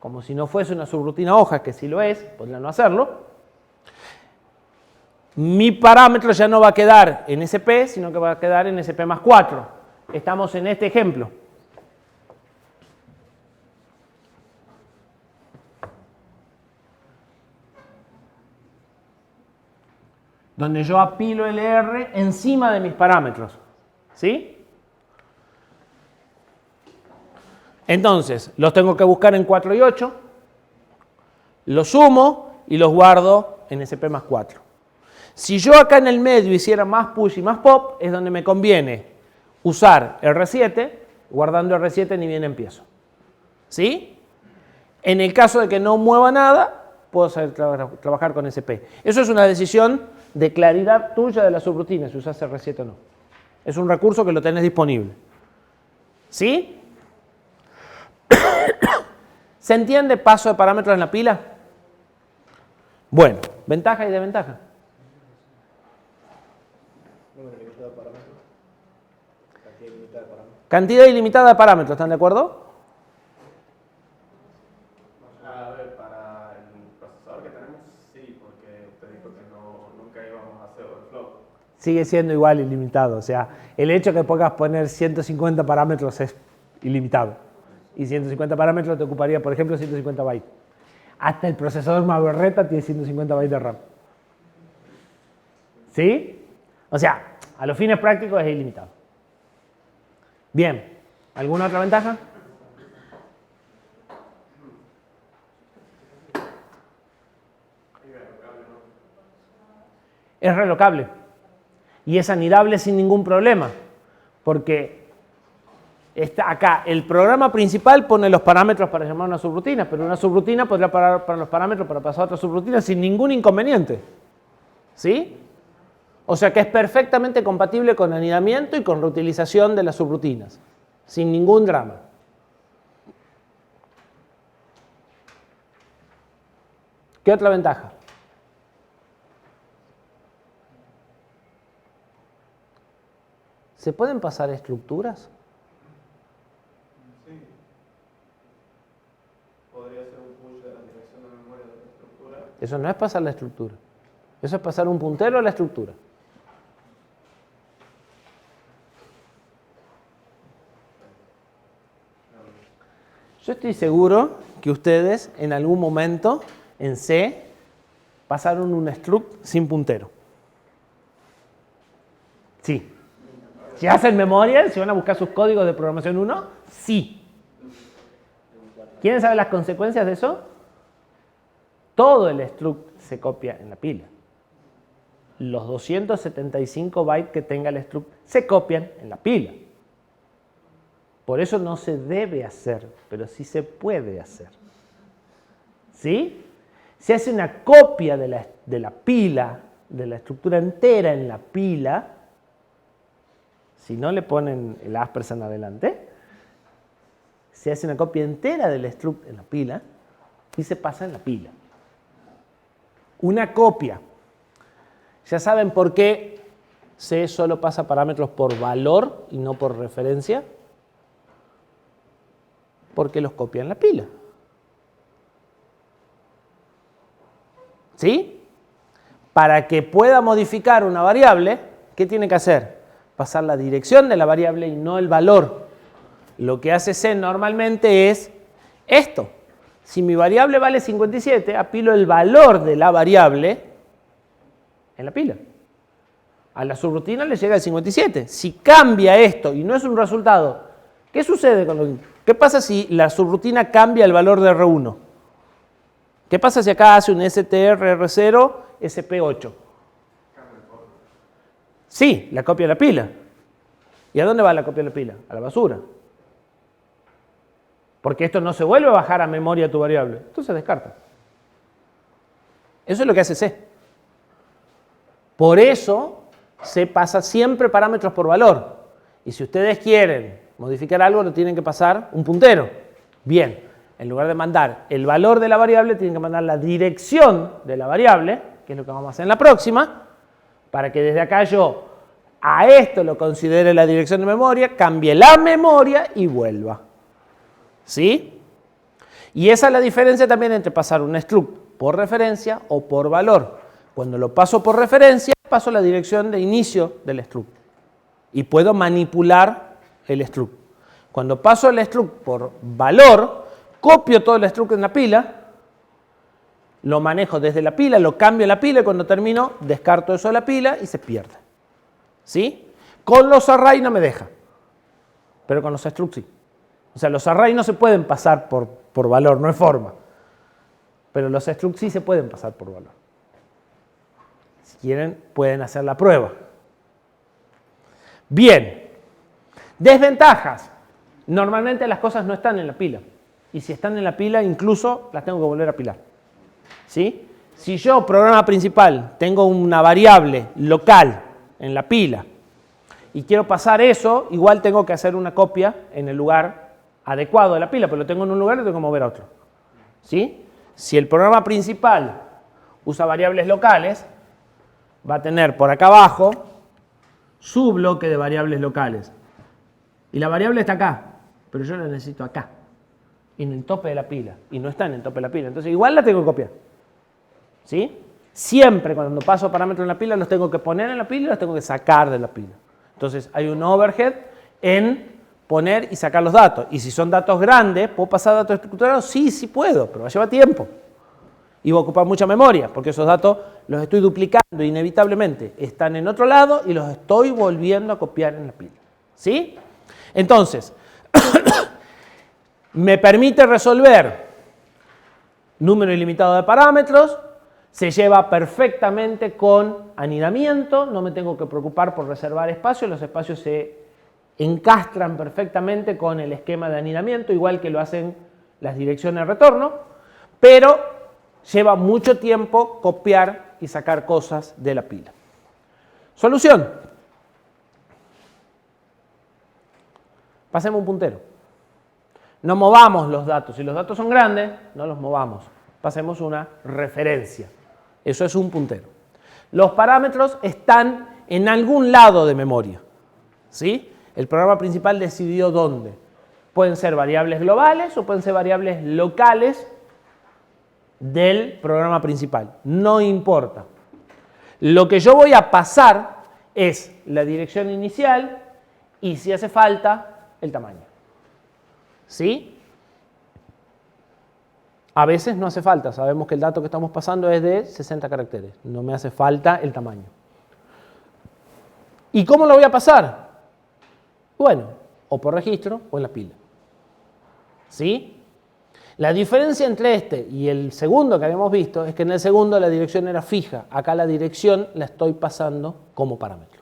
como si no fuese una subrutina hoja, que sí lo es, podría no hacerlo, mi parámetro ya no va a quedar en SP, sino que va a quedar en SP más 4. Estamos en este ejemplo. Donde yo apilo LR encima de mis parámetros. ¿Sí? Entonces, los tengo que buscar en 4 y 8, los sumo y los guardo en SP más 4. Si yo acá en el medio hiciera más push y más pop, es donde me conviene usar R7, guardando R7 ni bien empiezo. ¿Sí? En el caso de que no mueva nada, puedo trabajar con SP. Eso es una decisión de claridad tuya de la subrutina, si usas R7 o no. Es un recurso que lo tenés disponible. ¿Sí? ¿Se entiende paso de parámetros en la pila? Bueno, ventaja y desventaja. Número limitado de parámetros. Cantidad ilimitada de parámetros. Cantidad ilimitada de parámetros, ¿están de acuerdo? A ver, para el procesador que tenemos, sí, porque usted dijo que nunca íbamos a hacer overflow. Sigue siendo igual ilimitado, o sea, el hecho que puedas poner 150 parámetros es ilimitado. Y 150 parámetros te ocuparía, por ejemplo, 150 bytes. Hasta el procesador más berreta tiene 150 bytes de RAM. ¿Sí? O sea, a los fines prácticos es ilimitado. Bien, ¿alguna otra ventaja? Es relocable. Y es anidable sin ningún problema. Porque acá el programa principal pone los parámetros para llamar una subrutina, pero una subrutina podrá para los parámetros para pasar a otra subrutina sin ningún inconveniente. ¿Sí? O sea que es perfectamente compatible con anidamiento y con reutilización de las subrutinas, sin ningún drama. ¿Qué otra ventaja? ¿Se pueden pasar estructuras? Sí. Podría ser un push de la dirección de memoria de la estructura. Eso no es pasar la estructura. Eso es pasar un puntero a la estructura. Yo estoy seguro que ustedes en algún momento en C pasaron un struct sin puntero. Sí. Si hacen memoria, si van a buscar sus códigos de programación 1, sí. ¿Quieren saber las consecuencias de eso? Todo el struct se copia en la pila. Los 275 bytes que tenga el struct se copian en la pila. Por eso no se debe hacer, pero sí se puede hacer. ¿Sí? Se hace una copia de la pila, de la estructura entera en la pila. Si no le ponen el aspersan adelante, se hace una copia entera del struct en la pila y se pasa en la pila. Una copia. ¿Ya saben por qué C solo pasa parámetros por valor y no por referencia? Porque los copia en la pila. ¿Sí? Para que pueda modificar una variable, ¿qué tiene que hacer? Pasar la dirección de la variable y no el valor. Lo que hace C normalmente es esto. Si mi variable vale 57, apilo el valor de la variable en la pila. A la subrutina le llega el 57. Si cambia esto y no es un resultado, ¿qué sucede con qué pasa si la subrutina cambia el valor de R1? ¿Qué pasa si acá hace un STR-R0 SP8? Sí, la copia de la pila. ¿Y a dónde va la copia de la pila? A la basura. porque esto no se vuelve a bajar a memoria tu variable, entonces descarta. Eso es lo que hace C. Por eso C pasa siempre parámetros por valor. Y si ustedes quieren modificar algo, lo tienen que pasar un puntero. Bien, en lugar de mandar el valor de la variable, tienen que mandar la dirección de la variable, que es lo que vamos a hacer en la próxima, para que desde acá yo a esto lo considere la dirección de memoria, cambie la memoria y vuelva. ¿Sí? Y esa es la diferencia también entre pasar un struct por referencia o por valor. Cuando lo paso por referencia, paso la dirección de inicio del struct. Y puedo manipular el struct. Cuando paso el struct por valor, copio todo el struct en la pila, lo manejo desde la pila, lo cambio en la pila y cuando termino descarto eso de la pila y se pierde. ¿Sí? Con los array no me deja, pero con los struct sí. O sea, los array no se pueden pasar por valor, no hay forma. Pero los struct sí se pueden pasar por valor. Si quieren, pueden hacer la prueba. Bien. Desventajas. Normalmente las cosas no están en la pila. Y si están en la pila, incluso las tengo que volver a pilar. ¿Sí? Si yo, programa principal, tengo una variable local en la pila y quiero pasar eso, igual tengo que hacer una copia en el lugar adecuado de la pila, pero lo tengo en un lugar y lo tengo que mover a otro. ¿Sí? Si el programa principal usa variables locales, va a tener por acá abajo su bloque de variables locales. Y la variable está acá, pero yo la necesito acá, en el tope de la pila, y no está en el tope de la pila. Entonces igual la tengo que copiar. ¿Sí? Siempre cuando paso parámetros en la pila los tengo que poner en la pila y los tengo que sacar de la pila. Entonces hay un overhead en poner y sacar los datos. Y si son datos grandes, ¿puedo pasar datos estructurados? Sí, sí puedo, pero va a llevar tiempo. Y va a ocupar mucha memoria, porque esos datos los estoy duplicando inevitablemente. Están en otro lado y los estoy volviendo a copiar en la pila. ¿Sí? Entonces, me permite resolver número ilimitado de parámetros, se lleva perfectamente con anidamiento, no me tengo que preocupar por reservar espacio, los espacios se encastran perfectamente con el esquema de anidamiento, igual que lo hacen las direcciones de retorno, pero lleva mucho tiempo copiar y sacar cosas de la pila. Solución. Pasemos un puntero. No movamos los datos. Si los datos son grandes, no los movamos. Pasemos una referencia. Eso es un puntero. Los parámetros están en algún lado de memoria. ¿Sí? El programa principal decidió dónde. Pueden ser variables globales o pueden ser variables locales del programa principal. No importa. Lo que yo voy a pasar es la dirección inicial y, si hace falta, el tamaño. ¿Sí? A veces no hace falta. Sabemos que el dato que estamos pasando es de 60 caracteres. No me hace falta el tamaño. ¿Y cómo lo voy a pasar? Bueno, o por registro o en la pila. ¿Sí? La diferencia entre este y el segundo que habíamos visto es que en el segundo la dirección era fija. Acá la dirección la estoy pasando como parámetro.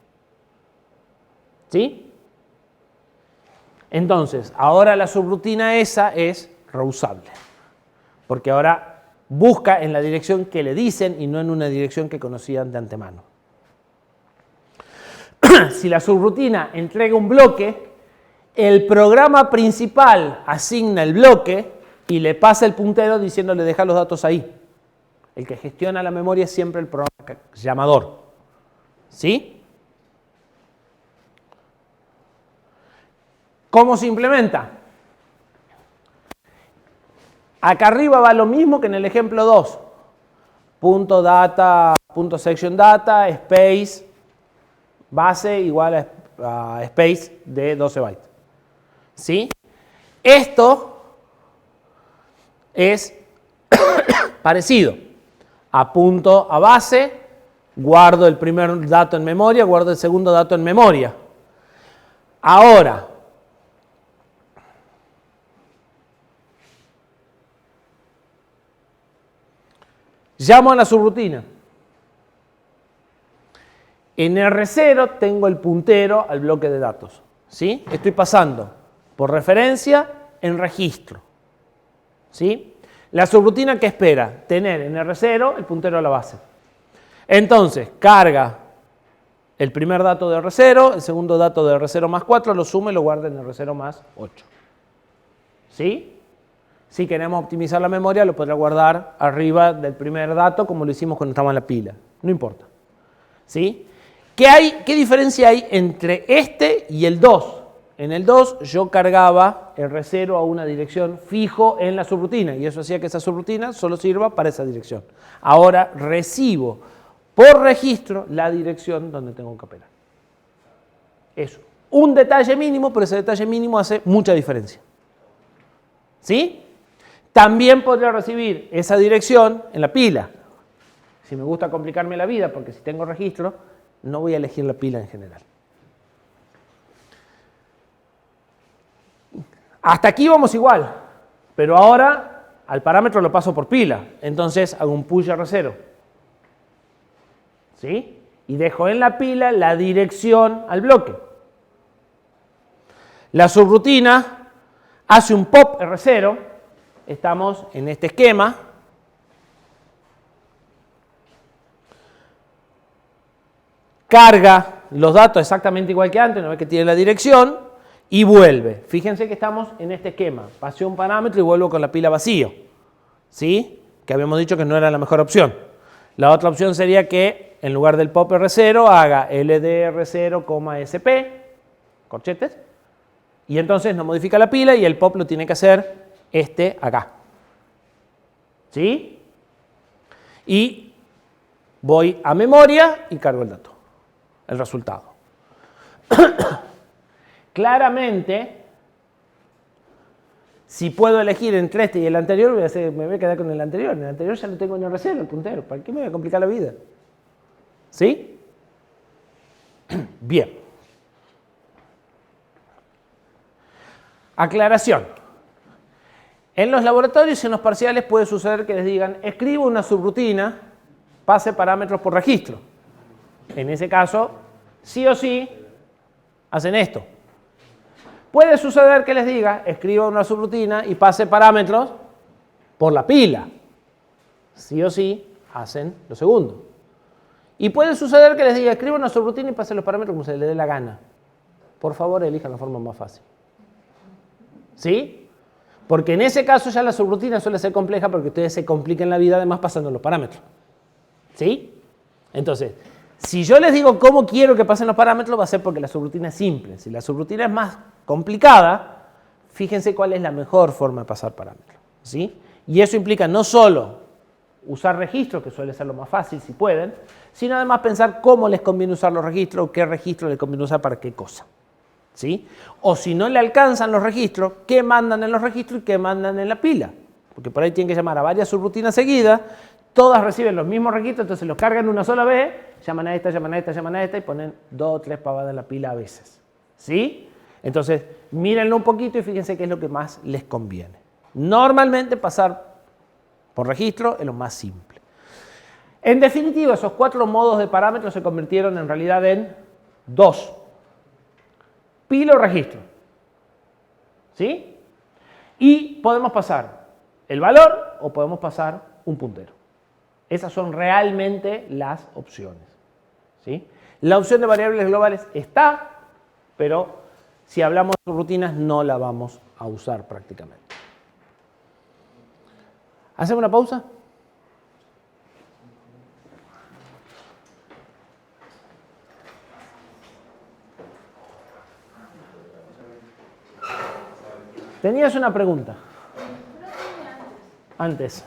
¿Sí? Entonces, ahora la subrutina esa es reusable. Porque ahora busca en la dirección que le dicen y no en una dirección que conocían de antemano. Si la subrutina entrega un bloque, el programa principal asigna el bloque y le pasa el puntero diciéndole deja los datos ahí. El que gestiona la memoria es siempre el programa llamador. ¿Sí? ¿Cómo se implementa? Acá arriba va lo mismo que en el ejemplo 2. Punto data, punto section data, space, base igual a space de 12 bytes. ¿Sí? Esto es parecido. Apunto a base, guardo el primer dato en memoria, guardo el segundo dato en memoria. Ahora, llamo a la subrutina. En R0 tengo el puntero al bloque de datos. ¿Sí? Estoy pasando por referencia en registro. ¿Sí? La subrutina, ¿qué espera? Tener en R0 el puntero a la base. Entonces, carga el primer dato de R0, el segundo dato de R0 más 4, lo suma y lo guarda en R0 más 8. ¿Sí? Si queremos optimizar la memoria, lo podrá guardar arriba del primer dato, como lo hicimos cuando estaba en la pila. No importa. ¿Sí? ¿Qué diferencia hay entre este y el 2? En el 2 yo cargaba R0 a una dirección fijo en la subrutina y eso hacía que esa subrutina solo sirva para esa dirección. Ahora recibo por registro la dirección donde tengo que operar. Es un detalle mínimo, pero ese detalle mínimo hace mucha diferencia. ¿Sí? También podría recibir esa dirección en la pila. Si me gusta complicarme la vida, porque si tengo registro, no voy a elegir la pila en general. Hasta aquí vamos igual, pero ahora al parámetro lo paso por pila. Entonces hago un push R0. ¿Sí? Y dejo en la pila la dirección al bloque. La subrutina hace un pop R0. Estamos en este esquema. Carga los datos exactamente igual que antes, una vez que tiene la dirección. Y vuelve. Fíjense que estamos en este esquema. Pasé un parámetro y vuelvo con la pila vacío. ¿Sí? Que habíamos dicho que no era la mejor opción. La otra opción sería que en lugar del pop R0 haga LDR0, SP, corchetes. Y entonces no modifica la pila y el pop lo tiene que hacer este acá. ¿Sí? Y voy a memoria y cargo el dato. El resultado. Claramente, si puedo elegir entre este y el anterior, me voy a quedar con el anterior. En el anterior ya lo tengo en R0, el puntero. ¿Para qué me voy a complicar la vida? ¿Sí? Bien. Aclaración. En los laboratorios y en los parciales puede suceder que les digan, escribo una subrutina, pase parámetros por registro. En ese caso, sí o sí, hacen esto. Puede suceder que les diga, escriba una subrutina y pase parámetros por la pila. Sí o sí, hacen lo segundo. Y puede suceder que les diga, escriba una subrutina y pase los parámetros como se les dé la gana. Por favor, elijan la forma más fácil. ¿Sí? Porque en ese caso ya la subrutina suele ser compleja porque ustedes se complican la vida además pasando los parámetros. ¿Sí? Entonces, si yo les digo cómo quiero que pasen los parámetros, va a ser porque la subrutina es simple. Si la subrutina es más complicada, fíjense cuál es la mejor forma de pasar parámetros. ¿Sí? Y eso implica no solo usar registros, que suele ser lo más fácil si pueden, sino además pensar cómo les conviene usar los registros o qué registro les conviene usar para qué cosa. ¿Sí? O si no le alcanzan los registros, qué mandan en los registros y qué mandan en la pila. Porque por ahí tienen que llamar a varias subrutinas seguidas, todas reciben los mismos registros, entonces los cargan una sola vez, llaman a esta, llaman a esta, llaman a esta y ponen 2 o 3 pavadas en la pila a veces. ¿Sí? Entonces, mírenlo un poquito y fíjense qué es lo que más les conviene. Normalmente pasar por registro es lo más simple. En definitiva, esos 4 modos de parámetros se convirtieron en realidad en 2. Pila o registro. ¿Sí? Y podemos pasar el valor o podemos pasar un puntero. Esas son realmente las opciones. ¿Sí? La opción de variables globales está, pero si hablamos de rutinas no la vamos a usar prácticamente. ¿Hacemos una pausa? Tenías una pregunta. Antes.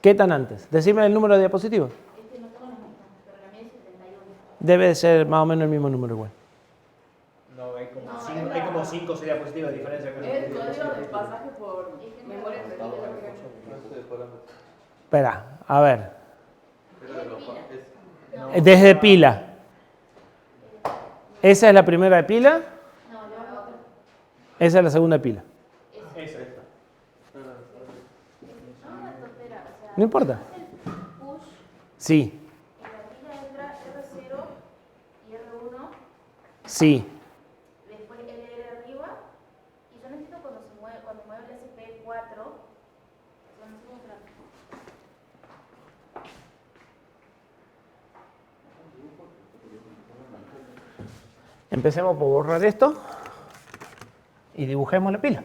¿Qué tan antes? Decime el número de diapositivas. Debe de ser más o menos el mismo número igual. No, hay como 5 o 6 diapositivas de diferencia. El código de pasaje por memoria. Espera, a ver. Desde pila. ¿Esa es la primera de pila? Esa es la segunda de pila. No importa. Sí. Sí. Después LR arriba y yo necesito conocer Empecemos por borrar esto y dibujemos la pila.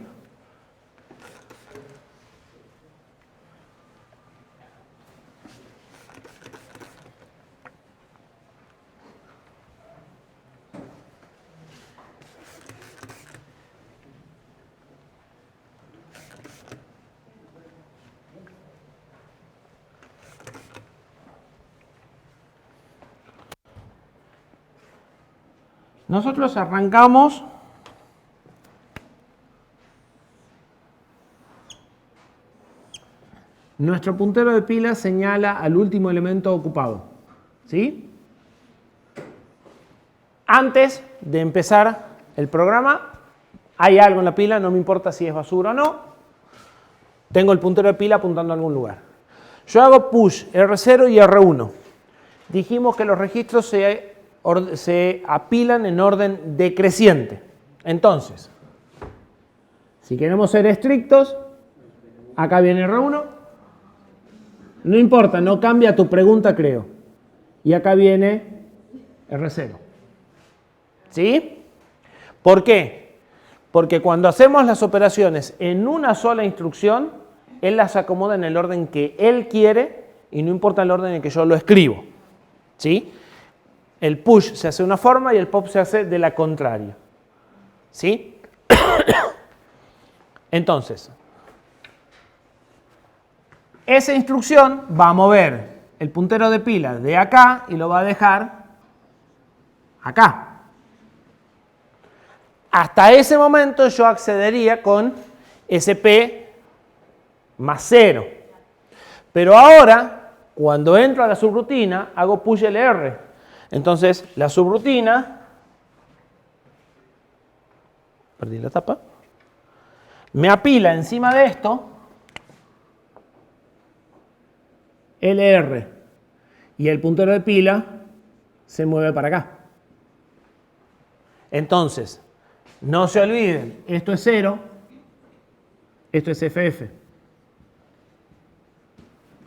Nosotros arrancamos nuestro puntero de pila señala al último elemento ocupado, ¿sí? Antes de empezar el programa, hay algo en la pila, no me importa si es basura o no, tengo el puntero de pila apuntando a algún lugar. Yo hago push R0 y R1. Dijimos que los registros se apilan en orden decreciente. Entonces, si queremos ser estrictos, acá viene R1. No importa, no cambia tu pregunta, creo. Y acá viene R0. ¿Sí? ¿Por qué? Porque cuando hacemos las operaciones en una sola instrucción, él las acomoda en el orden que él quiere y no importa el orden en que yo lo escribo. ¿Sí? El push se hace de una forma y el pop se hace de la contraria. ¿Sí? Entonces, esa instrucción va a mover el puntero de pila de acá y lo va a dejar acá. Hasta ese momento yo accedería con SP más 0. Pero ahora, cuando entro a la subrutina, hago push LR. Entonces, la subrutina, perdí la tapa, me apila encima de esto LR y el puntero de pila se mueve para acá. Entonces, no se olviden, esto es 0, esto es FF.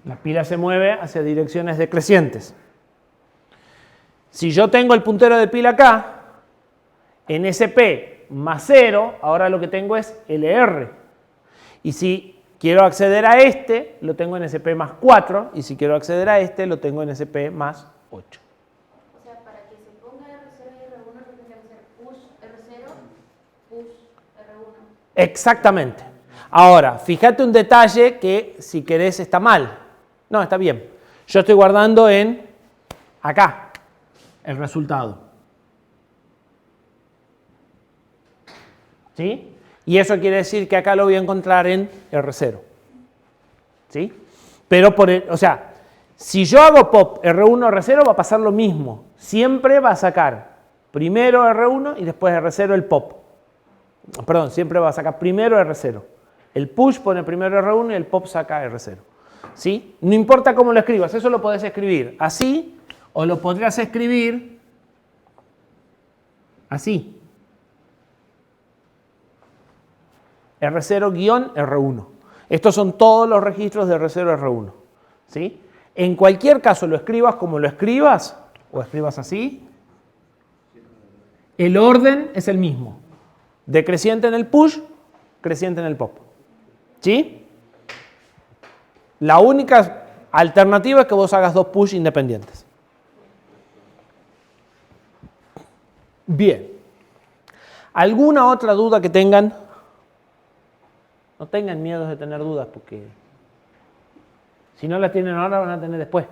La pila se mueve hacia direcciones decrecientes. Si yo tengo el puntero de pila acá, en SP más 0, ahora lo que tengo es LR. Y si quiero acceder a este, lo tengo en SP más 4. Y si quiero acceder a este, lo tengo en SP más 8. O sea, para que se ponga R0 y R1, lo tendría que hacer push R0, push R1. Exactamente. Ahora, fíjate un detalle que si querés está mal. No, está bien. Yo estoy guardando en acá el resultado. ¿Sí? Y eso quiere decir que acá lo voy a encontrar en R0. ¿Sí? Pero o sea, si yo hago pop R1, R0 va a pasar lo mismo. Siempre va a sacar primero R1 y después R0 el pop. Perdón, siempre va a sacar primero R0. El push pone primero R1 y el pop saca R0. ¿Sí? No importa cómo lo escribas, eso lo podés escribir así o lo podrías escribir así. R0-R1. Estos son todos los registros de R0 R1. ¿Sí? En cualquier caso lo escribas como lo escribas o escribas así, el orden es el mismo. Decreciente en el push, creciente en el pop. ¿Sí? La única alternativa es que vos hagas dos push independientes. Bien. ¿Alguna otra duda que tengan? No tengan miedo de tener dudas, porque si no las tienen ahora, van a tener después.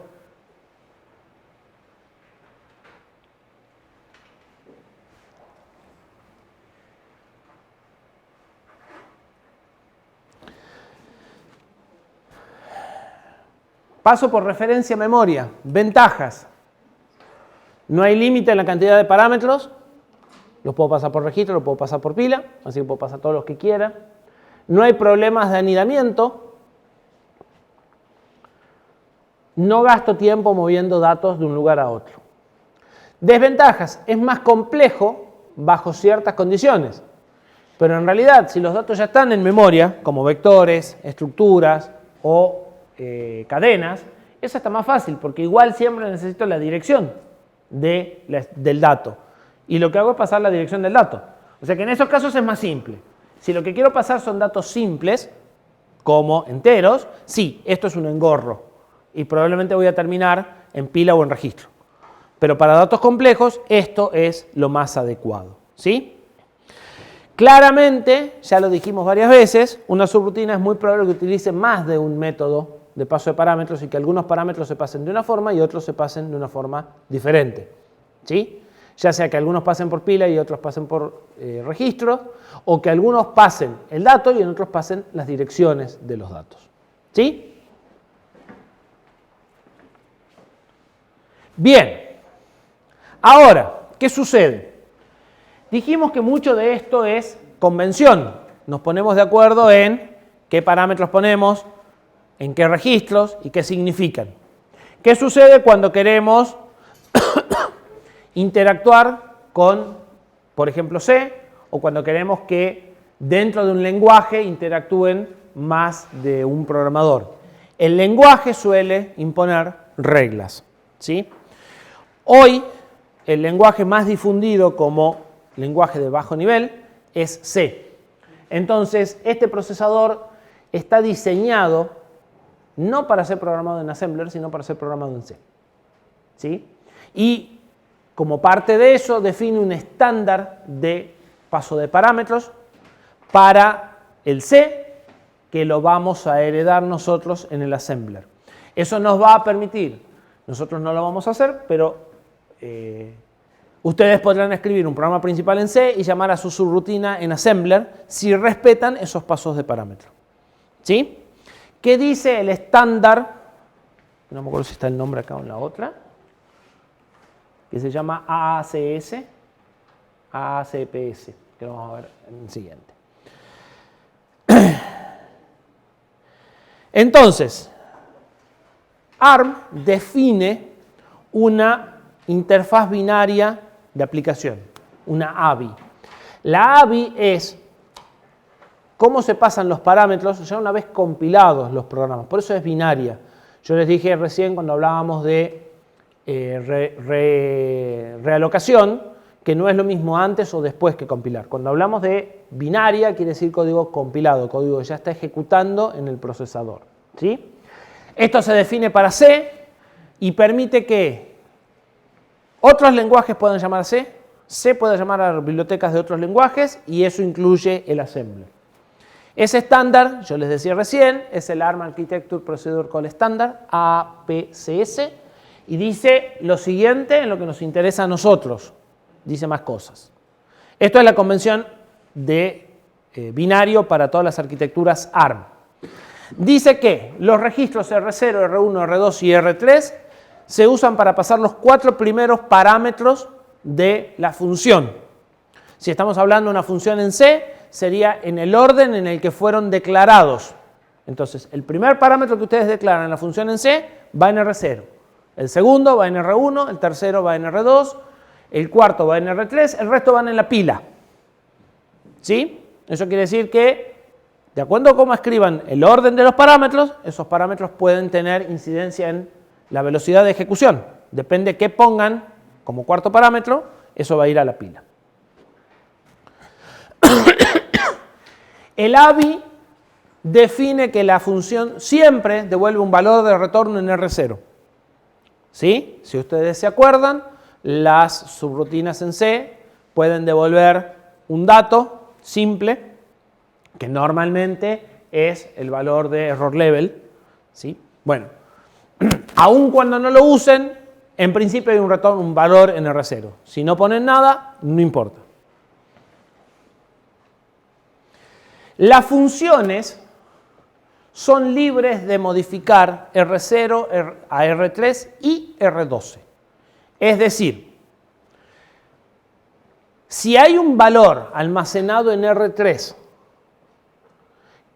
Paso por referencia a memoria. Ventajas. No hay límite en la cantidad de parámetros. Los puedo pasar por registro, los puedo pasar por pila, así que puedo pasar todos los que quiera. No hay problemas de anidamiento. No gasto tiempo moviendo datos de un lugar a otro. Desventajas. Es más complejo bajo ciertas condiciones. Pero en realidad, si los datos ya están en memoria, como vectores, estructuras o cadenas, eso está más fácil, porque igual siempre necesito la dirección del dato. y lo que hago es pasar la dirección del dato. O sea que en esos casos es más simple. Si lo que quiero pasar son datos simples, como enteros, sí, esto es un engorro y probablemente voy a terminar en pila o en registro. Pero para datos complejos esto es lo más adecuado, ¿sí? Claramente, ya lo dijimos varias veces, una subrutina es muy probable que utilice más de un método de paso de parámetros y que algunos parámetros se pasen de una forma y otros se pasen de una forma diferente, ¿sí? Ya sea que algunos pasen por pila y otros pasen por registro, o que algunos pasen el dato y en otros pasen las direcciones de los datos, ¿sí? Bien, ahora, ¿qué sucede? Dijimos que mucho de esto es convención. Nos ponemos de acuerdo en qué parámetros ponemos, en qué registros y qué significan. ¿Qué sucede cuando queremos interactuar con, por ejemplo, C, o cuando queremos que dentro de un lenguaje interactúen más de un programador? El lenguaje suele imponer reglas, ¿sí? Hoy, el lenguaje más difundido como lenguaje de bajo nivel es C. Entonces, este procesador está diseñado no para ser programado en Assembler, sino para ser programado en C, ¿sí? Y como parte de eso, define un estándar de paso de parámetros para el C que lo vamos a heredar nosotros en el Assembler. Eso nos va a permitir, nosotros no lo vamos a hacer, pero ustedes podrán escribir un programa principal en C y llamar a su subrutina en Assembler si respetan esos pasos de parámetro, ¿sí? ¿Qué dice el estándar? No me acuerdo si está el nombre acá o en la otra, que se llama AACS, AACPS, que lo vamos a ver en el siguiente. Entonces, ARM define una interfaz binaria de aplicación, una ABI. La ABI es cómo se pasan los parámetros ya una vez compilados los programas, por eso es binaria. Yo les dije recién cuando hablábamos de realocación, que no es lo mismo antes o después que compilar. Cuando hablamos de binaria, quiere decir código compilado, código que ya está ejecutando en el procesador, ¿sí? Esto se define para C y permite que otros lenguajes puedan llamar a C, C puede llamar a bibliotecas de otros lenguajes y eso incluye el assembler. Ese estándar, yo les decía recién, es el ARM Architecture Procedure Call Standard, APCS, y dice lo siguiente en lo que nos interesa a nosotros. Dice más cosas. Esto es la convención de binario para todas las arquitecturas ARM. Dice que los registros R0, R1, R2 y R3 se usan para pasar los 4 primeros parámetros de la función. Si estamos hablando de una función en C, sería en el orden en el que fueron declarados. Entonces, el primer parámetro que ustedes declaran en la función en C va en R0. El segundo va en R1, el tercero va en R2, el cuarto va en R3, el resto van en la pila. ¿Sí? Eso quiere decir que, de acuerdo a cómo escriban el orden de los parámetros, esos parámetros pueden tener incidencia en la velocidad de ejecución. Depende qué pongan como cuarto parámetro, eso va a ir a la pila. El ABI define que la función siempre devuelve un valor de retorno en R0. ¿Sí? Si ustedes se acuerdan, las subrutinas en C pueden devolver un dato simple, que normalmente es el valor de error level. ¿Sí? Bueno, aun cuando no lo usen, en principio hay un valor en R0. Si no ponen nada, no importa. Las funciones son libres de modificar R0 a R3 y R12. Es decir, si hay un valor almacenado en R3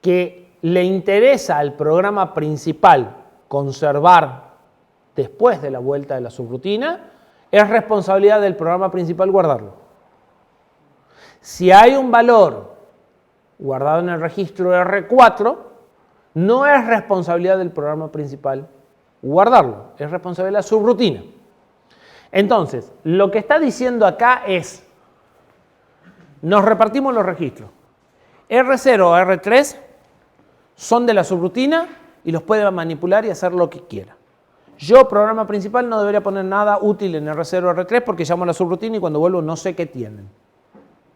que le interesa al programa principal conservar después de la vuelta de la subrutina, es responsabilidad del programa principal guardarlo. Si hay un valor guardado en el registro R4, no es responsabilidad del programa principal guardarlo, es responsabilidad de la subrutina. Entonces, lo que está diciendo acá es, nos repartimos los registros. R0 o R3 son de la subrutina y los puede manipular y hacer lo que quiera. Yo, programa principal, no debería poner nada útil en R0 o R3 porque llamo a la subrutina y cuando vuelvo no sé qué tienen.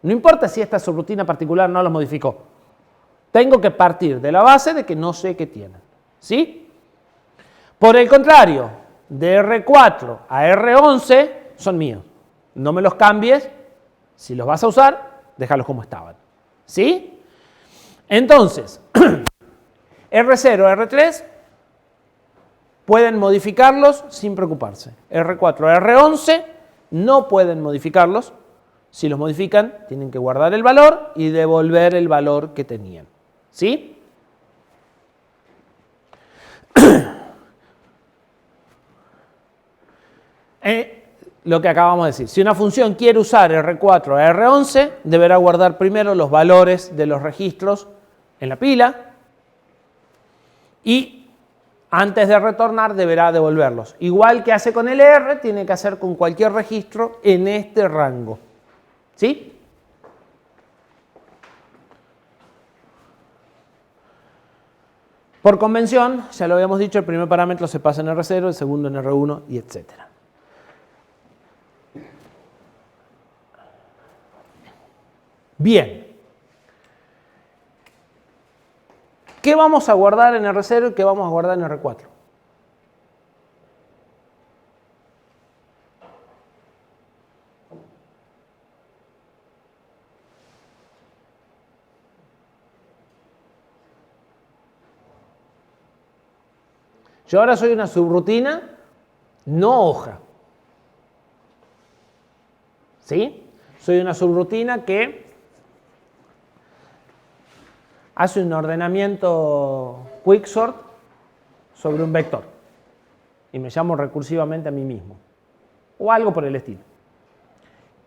No importa si esta subrutina particular no los modificó. Tengo que partir de la base de que no sé qué tienen. ¿Sí? Por el contrario, de R4 a R11 son míos. No me los cambies. Si los vas a usar, déjalos como estaban. ¿Sí? Entonces, R0 o R3 pueden modificarlos sin preocuparse. R4 o R11 no pueden modificarlos. Si los modifican, tienen que guardar el valor y devolver el valor que tenían. ¿Sí? Lo que acabamos de decir. Si una función quiere usar R4 o R11, deberá guardar primero los valores de los registros en la pila y antes de retornar deberá devolverlos. Igual que hace con el R, tiene que hacer con cualquier registro en este rango. ¿Sí? Por convención, ya lo habíamos dicho, el primer parámetro se pasa en R0, el segundo en R1 y etcétera. Bien. ¿Qué vamos a guardar en R0 y qué vamos a guardar en R4? Yo ahora soy una subrutina, no hoja. ¿Sí? Soy una subrutina que hace un ordenamiento quicksort sobre un vector. Y me llamo recursivamente a mí mismo. O algo por el estilo.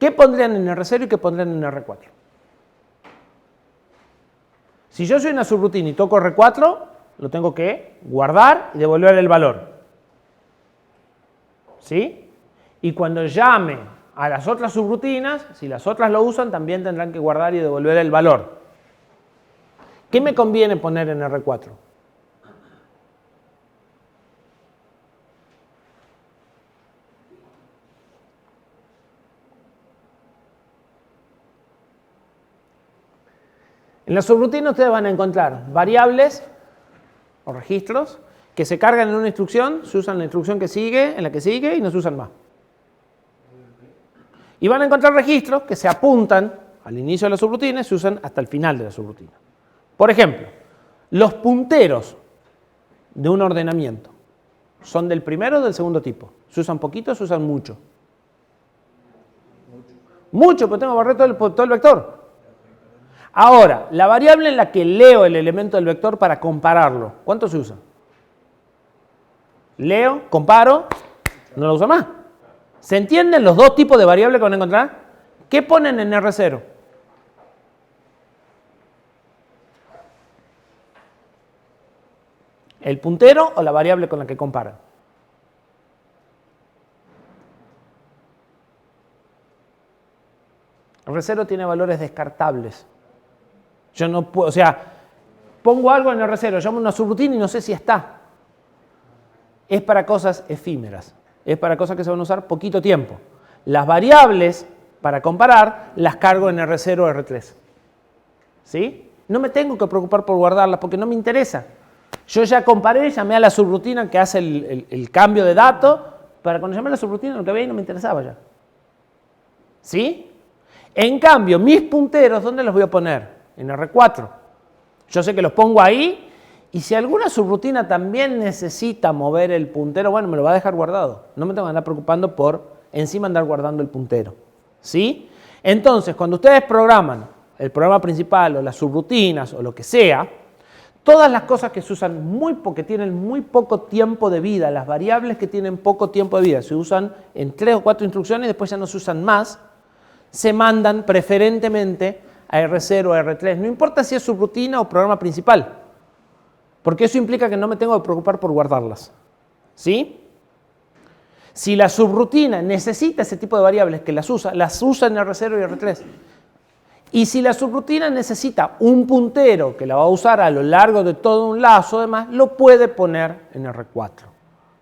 ¿Qué pondrían en R0 y qué pondrían en R4? Si yo soy una subrutina y toco R4, lo tengo que guardar y devolver el valor. ¿Sí? Y cuando llame a las otras subrutinas, si las otras lo usan, también tendrán que guardar y devolver el valor. ¿Qué me conviene poner en R4? En la subrutina ustedes van a encontrar variables o registros que se cargan en una instrucción, se usan en la instrucción que sigue, en la que sigue y no se usan más. Y van a encontrar registros que se apuntan al inicio de la subrutina y se usan hasta el final de la subrutina. Por ejemplo, los punteros de un ordenamiento son del primero o del segundo tipo. ¿Se usan poquito o se usan mucho? Mucho, porque tengo que barrer todo el vector. Ahora, la variable en la que leo el elemento del vector para compararlo, ¿cuánto se usa? Leo, comparo, no lo uso más. ¿Se entienden los dos tipos de variables que van a encontrar? ¿Qué ponen en R0? ¿El puntero o la variable con la que comparan? R0 tiene valores descartables. Yo no puedo, o sea, pongo algo en R0, llamo una subrutina y no sé si está. Es para cosas efímeras. Es para cosas que se van a usar poquito tiempo. Las variables para comparar las cargo en R0 o R3. ¿Sí? No me tengo que preocupar por guardarlas porque no me interesa. Yo ya comparé, llamé a la subrutina que hace el cambio de dato, para cuando llamé a la subrutina lo que veía no me interesaba ya. ¿Sí? En cambio, mis punteros, ¿dónde los voy a poner? En R4. Yo sé que los pongo ahí y si alguna subrutina también necesita mover el puntero, bueno, me lo va a dejar guardado. No me tengo que andar preocupando por encima andar guardando el puntero. ¿Sí? Entonces, cuando ustedes programan el programa principal o las subrutinas o lo que sea, todas las cosas que se usan que tienen muy poco tiempo de vida, las variables que tienen poco tiempo de vida, se usan en 3 o 4 instrucciones y después ya no se usan más, se mandan preferentemente a R0 o a R3. No importa si es subrutina o programa principal, porque eso implica que no me tengo que preocupar por guardarlas. ¿Sí? Si la subrutina necesita ese tipo de variables que las usa en R0 y R3. Y si la subrutina necesita un puntero que la va a usar a lo largo de todo un lazo, además, lo puede poner en R4.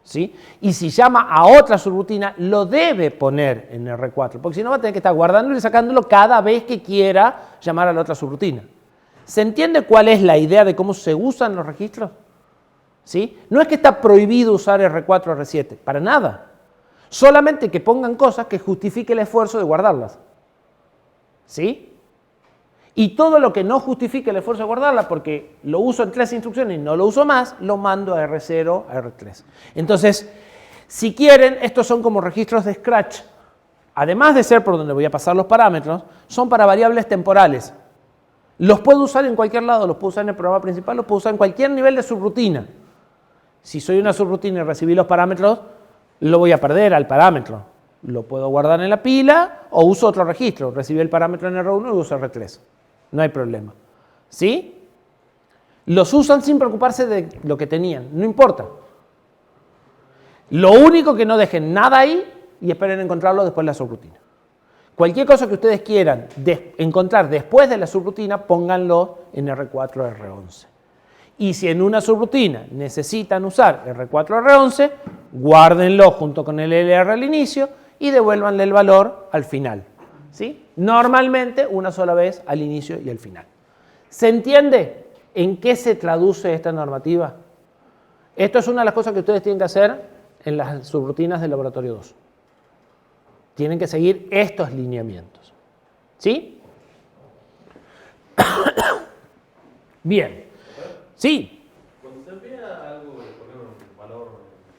¿Sí? Y si llama a otra subrutina, lo debe poner en R4, porque si no va a tener que estar guardándolo y sacándolo cada vez que quiera llamar a la otra subrutina. ¿Se entiende cuál es la idea de cómo se usan los registros? ¿Sí? No es que está prohibido usar R4 o R7, para nada. Solamente que pongan cosas que justifique el esfuerzo de guardarlas. ¿Sí? Y todo lo que no justifique el esfuerzo de guardarla, porque lo uso en 3 instrucciones y no lo uso más, lo mando a R0, a R3. Entonces, si quieren, estos son como registros de Scratch. Además de ser por donde voy a pasar los parámetros, son para variables temporales. Los puedo usar en cualquier lado, los puedo usar en el programa principal, los puedo usar en cualquier nivel de subrutina. Si soy una subrutina y recibí los parámetros, lo voy a perder al parámetro. Lo puedo guardar en la pila o uso otro registro. Recibí el parámetro en R1 y uso R3. No hay problema. ¿Sí? Los usan sin preocuparse de lo que tenían. No importa. Lo único que no dejen nada ahí y esperen encontrarlo después de la subrutina. Cualquier cosa que ustedes quieran encontrar después de la subrutina, pónganlo en R4 o R11. Y si en una subrutina necesitan usar R4 o R11, guárdenlo junto con el LR al inicio y devuélvanle el valor al final. ¿Sí? Normalmente una sola vez al inicio y al final. ¿Se entiende en qué se traduce esta normativa? Esto es una de las cosas que ustedes tienen que hacer en las subrutinas del laboratorio 2. Tienen que seguir estos lineamientos. ¿Sí? Bien. Sí. Cuando se envía algo, por ejemplo, un valor,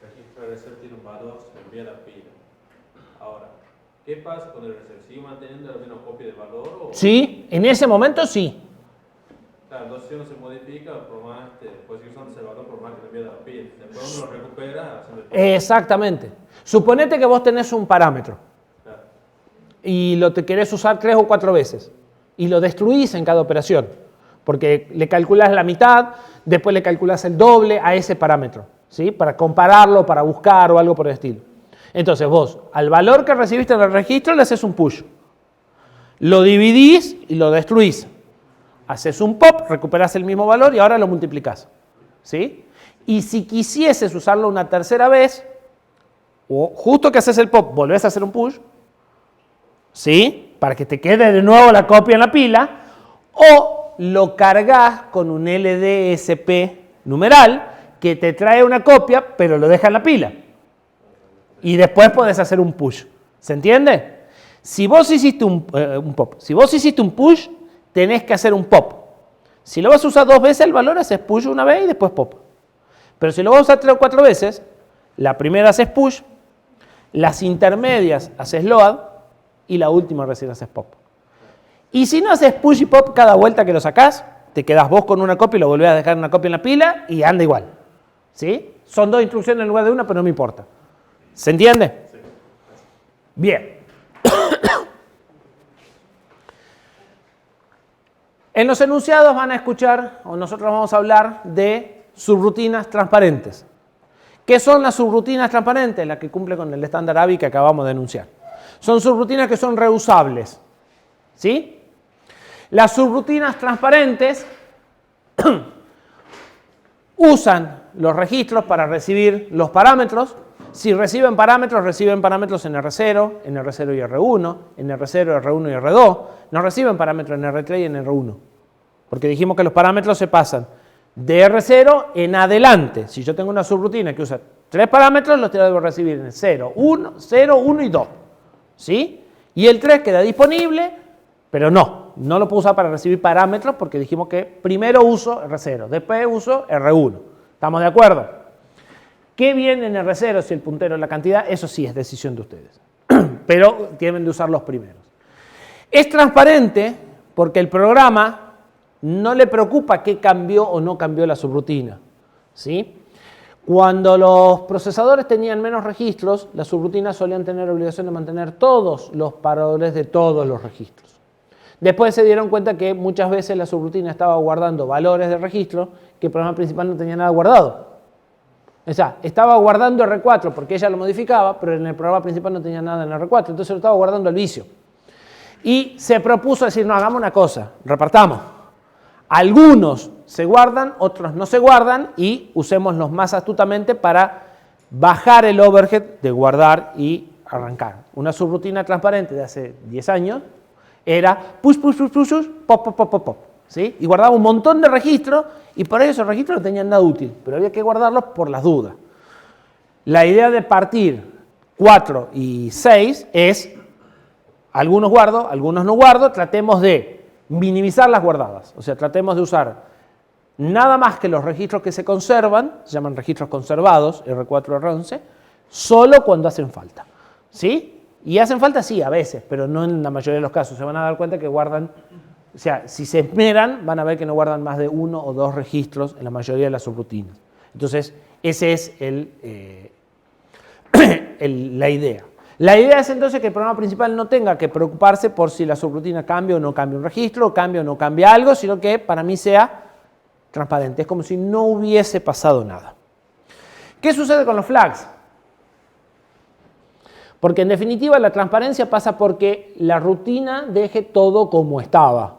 el registro RC tiene un valor, se envía a la pila. Ahora, ¿qué pasa con el RC? ¿Sigue manteniendo la misma copia del valor? O... Sí, en ese momento sí. Claro, entonces si uno se modifica, por más, puede seguir usando ese valor por más que le envíe a la pila. Después uno lo recupera haciendo el... Exactamente. Suponete que vos tenés un parámetro y lo te querés usar 3 o 4 veces y lo destruís en cada operación, porque le calculás la mitad, después le calculás el doble a ese parámetro, ¿sí? Para compararlo, para buscar o algo por el estilo. Entonces vos, al valor que recibiste en el registro, le haces un push. Lo dividís y lo destruís. Haces un pop, recuperás el mismo valor y ahora lo multiplicás. ¿Sí? Y si quisieses usarlo una tercera vez, o justo que haces el pop, volvés a hacer un push, ¿sí? Para que te quede de nuevo la copia en la pila, o lo cargas con un LDSP numeral que te trae una copia, pero lo deja en la pila. Y después podés hacer un push. ¿Se entiende? Si vos hiciste un pop, si vos hiciste un push, tenés que hacer un pop. Si lo vas a usar 2 veces el valor, haces push una vez y después pop. Pero si lo vas a usar 3 o 4 veces, la primera haces push, las intermedias haces load y la última recién haces pop. Y si no haces push y pop cada vuelta que lo sacás, te quedás vos con una copia y lo volvés a dejar una copia en la pila y anda igual. ¿Sí? Son 2 instrucciones en lugar de una, pero no me importa. ¿Se entiende? Sí. Bien. En los enunciados van a escuchar, o nosotros vamos a hablar de subrutinas transparentes. ¿Qué son las subrutinas transparentes? Las que cumplen con el estándar ABI que acabamos de enunciar. Son subrutinas que son reusables. ¿Sí? Las subrutinas transparentes usan los registros para recibir los parámetros. Si reciben parámetros en R0, en R0 y R1, en R0, R1 y R2. No reciben parámetros en R3 y en R1. Porque dijimos que los parámetros se pasan de R0 en adelante. Si yo tengo una subrutina que usa 3 parámetros, los debo recibir en 0, 1 y 2. ¿Sí? Y el 3 queda disponible, pero no lo puedo usar para recibir parámetros porque dijimos que primero uso R0, después uso R1. ¿Estamos de acuerdo? ¿Qué viene en R0 si el puntero es la cantidad? Eso sí es decisión de ustedes. Pero tienen de usar los primeros. Es transparente porque el programa no le preocupa qué cambió o no cambió la subrutina. ¿Sí? Cuando los procesadores tenían menos registros, las subrutinas solían tener obligación de mantener todos los paradores de todos los registros. Después se dieron cuenta que muchas veces la subrutina estaba guardando valores de registro que el programa principal no tenía nada guardado. O sea, estaba guardando R4 porque ella lo modificaba, pero en el programa principal no tenía nada en R4, entonces lo estaba guardando al vicio. Y se propuso decir, no, hagamos una cosa, repartamos. Algunos se guardan, otros no se guardan y usémoslos más astutamente para bajar el overhead de guardar y arrancar. Una subrutina transparente de hace 10 años era push, push, push, push, push, pop, pop, pop, pop, pop, ¿sí? Y guardaba un montón de registros y por eso esos registros no tenían nada útil, pero había que guardarlos por las dudas. La idea de partir 4 y 6 es, algunos guardo, algunos no guardo, tratemos de minimizar las guardadas, o sea, tratemos de usar nada más que los registros que se conservan, se llaman registros conservados, R4, R11, solo cuando hacen falta, ¿sí? Y hacen falta, sí, a veces, pero no en la mayoría de los casos. Se van a dar cuenta que guardan, o sea, si se esmeran, van a ver que no guardan más de 1 o 2 registros en la mayoría de las subrutinas. Entonces, ese es la idea. La idea es entonces que el programa principal no tenga que preocuparse por si la subrutina cambia o no cambia un registro, o cambia o no cambia algo, sino que para mí sea transparente. Es como si no hubiese pasado nada. ¿Qué sucede con los flags? Porque en definitiva la transparencia pasa porque la rutina deje todo como estaba.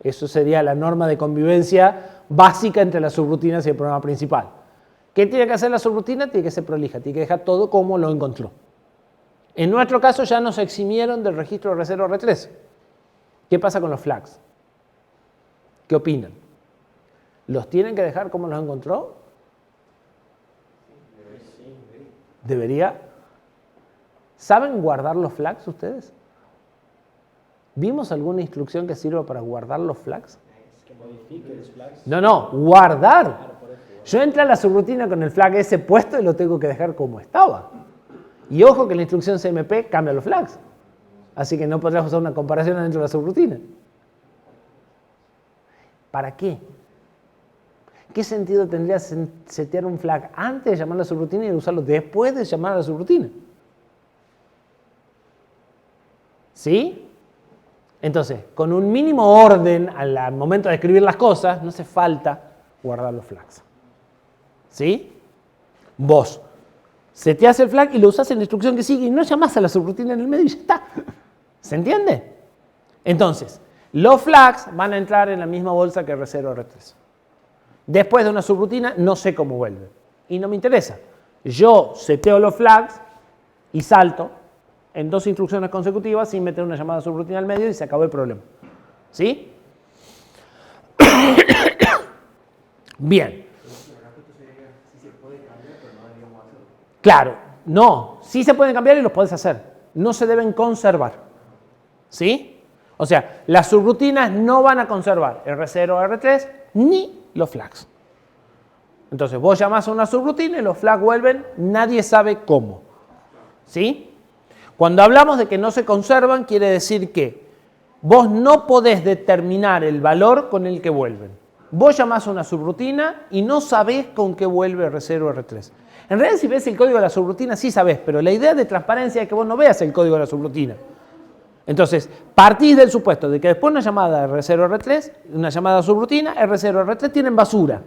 Eso sería la norma de convivencia básica entre las subrutinas y el programa principal. ¿Qué tiene que hacer la subrutina? Tiene que ser prolija, tiene que dejar todo como lo encontró. En nuestro caso ya nos eximieron del registro R0, R3. ¿Qué pasa con los flags? ¿Qué opinan? ¿Los tienen que dejar como los encontró? ¿Debería? ¿Saben guardar los flags ustedes? ¿Vimos alguna instrucción que sirva para guardar los flags? Que modifique los flags. No, guardar. Yo entré a la subrutina con el flag ese puesto y lo tengo que dejar como estaba. Y ojo que la instrucción CMP cambia los flags. Así que no podrás usar una comparación dentro de la subrutina. ¿Para qué? ¿Qué sentido tendría setear un flag antes de llamar a la subrutina y usarlo después de llamar a la subrutina? ¿Sí? Entonces, con un mínimo orden al momento de escribir las cosas, no hace falta guardar los flags. ¿Sí? Vos seteás el flag y lo usás en la instrucción que sigue y no llamás a la subrutina en el medio y ya está. ¿Se entiende? Entonces, los flags van a entrar en la misma bolsa que R0, R3. Después de una subrutina, no sé cómo vuelve. Y no me interesa. Yo seteo los flags y salto en 2 instrucciones consecutivas sin meter una llamada subrutina al medio y se acabó el problema. ¿Sí? Bien. Claro, no. Sí se pueden cambiar y los puedes hacer. No se deben conservar. ¿Sí? O sea, las subrutinas no van a conservar R0, R3 ni los flags. Entonces vos llamás a una subrutina y los flags vuelven, nadie sabe cómo. ¿Sí? Cuando hablamos de que no se conservan, quiere decir que vos no podés determinar el valor con el que vuelven. Vos llamás a una subrutina y no sabés con qué vuelve R0 o R3. En realidad, si ves el código de la subrutina, sí sabés, pero la idea de transparencia es que vos no veas el código de la subrutina. Entonces, partís del supuesto de que después de una llamada R0 R3, una llamada subrutina, R0 R3 tienen basura.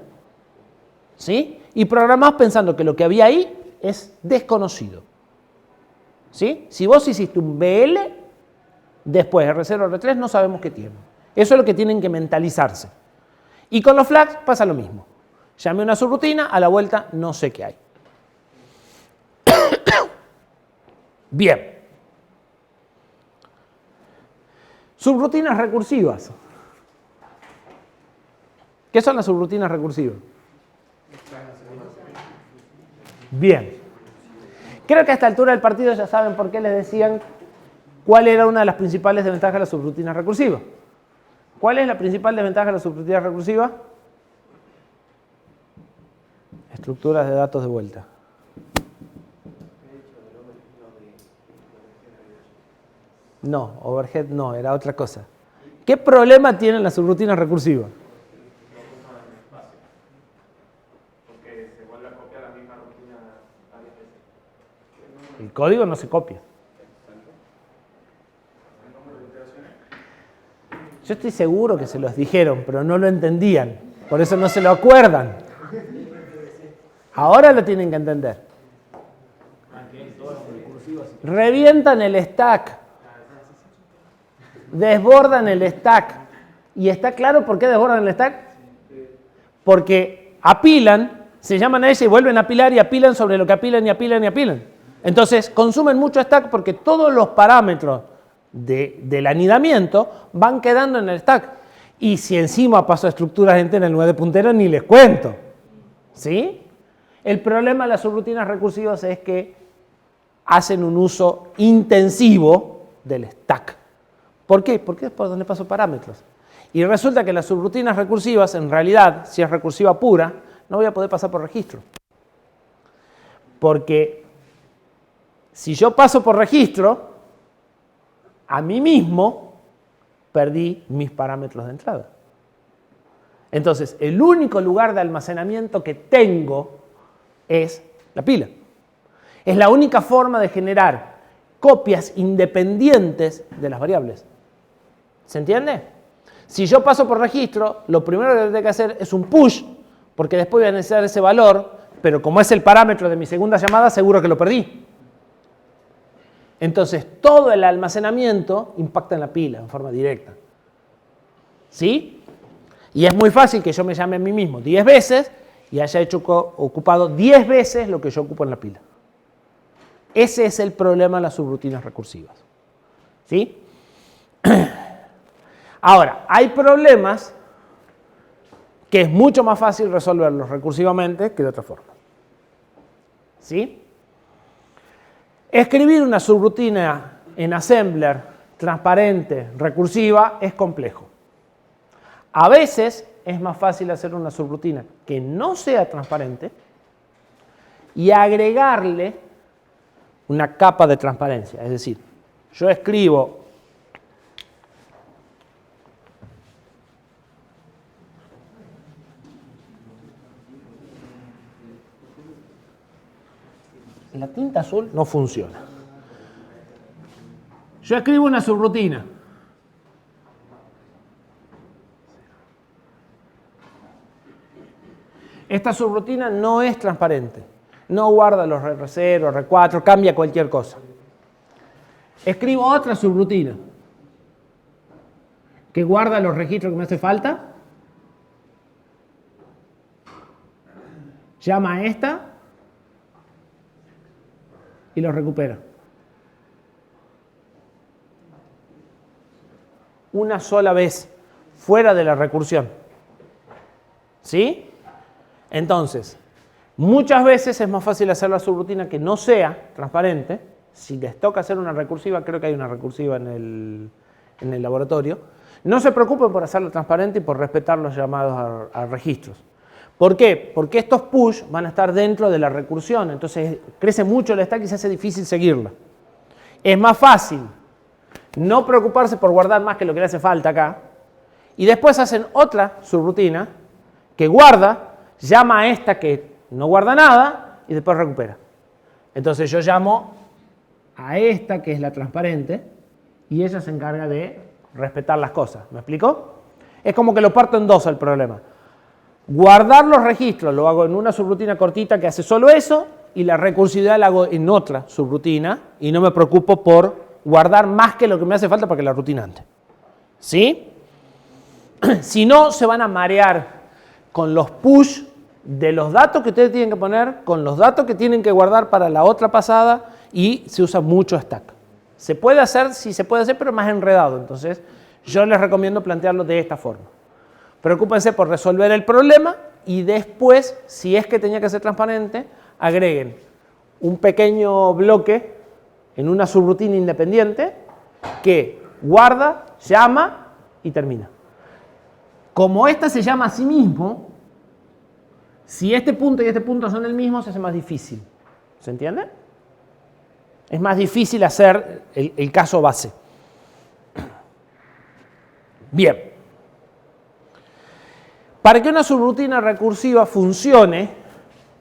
¿Sí? Y programás pensando que lo que había ahí es desconocido. ¿Sí? Si vos hiciste un BL, después R0 R3 no sabemos qué tiene. Eso es lo que tienen que mentalizarse. Y con los flags pasa lo mismo. Llamé una subrutina, a la vuelta no sé qué hay. Bien. Subrutinas recursivas. ¿Qué son las subrutinas recursivas? Bien. Creo que a esta altura del partido ya saben por qué les decían cuál era una de las principales desventajas de las subrutinas recursivas. ¿Cuál es la principal desventaja de las subrutinas recursivas? Estructuras de datos de vuelta. No, overhead no, era otra cosa. ¿Qué problema tienen las subrutinas recursivas? Porque se vuelve a copiar la misma rutina varias veces. El código no se copia. Yo estoy seguro que se los dijeron, pero no lo entendían. Por eso no se lo acuerdan. Ahora lo tienen que entender. Revientan el stack. desbordan el stack. ¿Y está claro por qué desbordan el stack? Porque apilan, se llaman a ella y vuelven a apilar y apilan sobre lo que apilan y apilan y apilan. Entonces consumen mucho stack porque todos los parámetros del anidamiento van quedando en el stack. Y si encima paso a estructuras enteras en lugar de punteros, ni les cuento. ¿Sí? El problema de las subrutinas recursivas es que hacen un uso intensivo del stack. ¿Por qué? Porque es por donde paso parámetros. Y resulta que las subrutinas recursivas, en realidad, si es recursiva pura, no voy a poder pasar por registro. Porque si yo paso por registro, a mí mismo perdí mis parámetros de entrada. Entonces, el único lugar de almacenamiento que tengo es la pila. Es la única forma de generar copias independientes de las variables. ¿Se entiende? Si yo paso por registro, lo primero que tengo que hacer es un push, porque después voy a necesitar ese valor, pero como es el parámetro de mi segunda llamada, seguro que lo perdí. Entonces, todo el almacenamiento impacta en la pila en forma directa. ¿Sí? Y es muy fácil que yo me llame a mí mismo 10 veces y haya ocupado 10 veces lo que yo ocupo en la pila. Ese es el problema de las subrutinas recursivas. ¿Sí? Ahora, hay problemas que es mucho más fácil resolverlos recursivamente que de otra forma. ¿Sí? Escribir una subrutina en assembler transparente, recursiva, es complejo. A veces es más fácil hacer una subrutina que no sea transparente y agregarle una capa de transparencia. Es decir, yo escribo la tinta azul no funciona. Yo escribo una subrutina. Esta subrutina no es transparente. No guarda los R0, R4, cambia cualquier cosa. Escribo otra subrutina que guarda los registros que me hace falta. Llama a esta y los recupera. Una sola vez, fuera de la recursión. ¿Sí? Entonces, muchas veces es más fácil hacer la subrutina que no sea transparente. Si les toca hacer una recursiva, creo que hay una recursiva en el laboratorio. No se preocupen por hacerlo transparente y por respetar los llamados a registros. ¿Por qué? Porque estos push van a estar dentro de la recursión, entonces crece mucho el stack y se hace difícil seguirla. Es más fácil no preocuparse por guardar más que lo que le hace falta acá, y después hacen otra subrutina que guarda, llama a esta que no guarda nada y después recupera. Entonces yo llamo a esta que es la transparente y ella se encarga de respetar las cosas. ¿Me explico? Es como que lo parto en dos el problema. Guardar los registros lo hago en una subrutina cortita que hace solo eso y la recursividad la hago en otra subrutina y no me preocupo por guardar más que lo que me hace falta para que la rutina ande. ¿Sí? Si no, se van a marear con los push de los datos que ustedes tienen que poner, con los datos que tienen que guardar para la otra pasada y se usa mucho stack. Se puede hacer, sí se puede hacer, pero más enredado. Entonces, yo les recomiendo plantearlo de esta forma. Preocúpense por resolver el problema y después, si es que tenía que ser transparente, agreguen un pequeño bloque en una subrutina independiente que guarda, llama y termina. Como esta se llama a sí mismo, si este punto y este punto son el mismo, se hace más difícil. ¿Se entiende? Es más difícil hacer el caso base. Bien. Para que una subrutina recursiva funcione,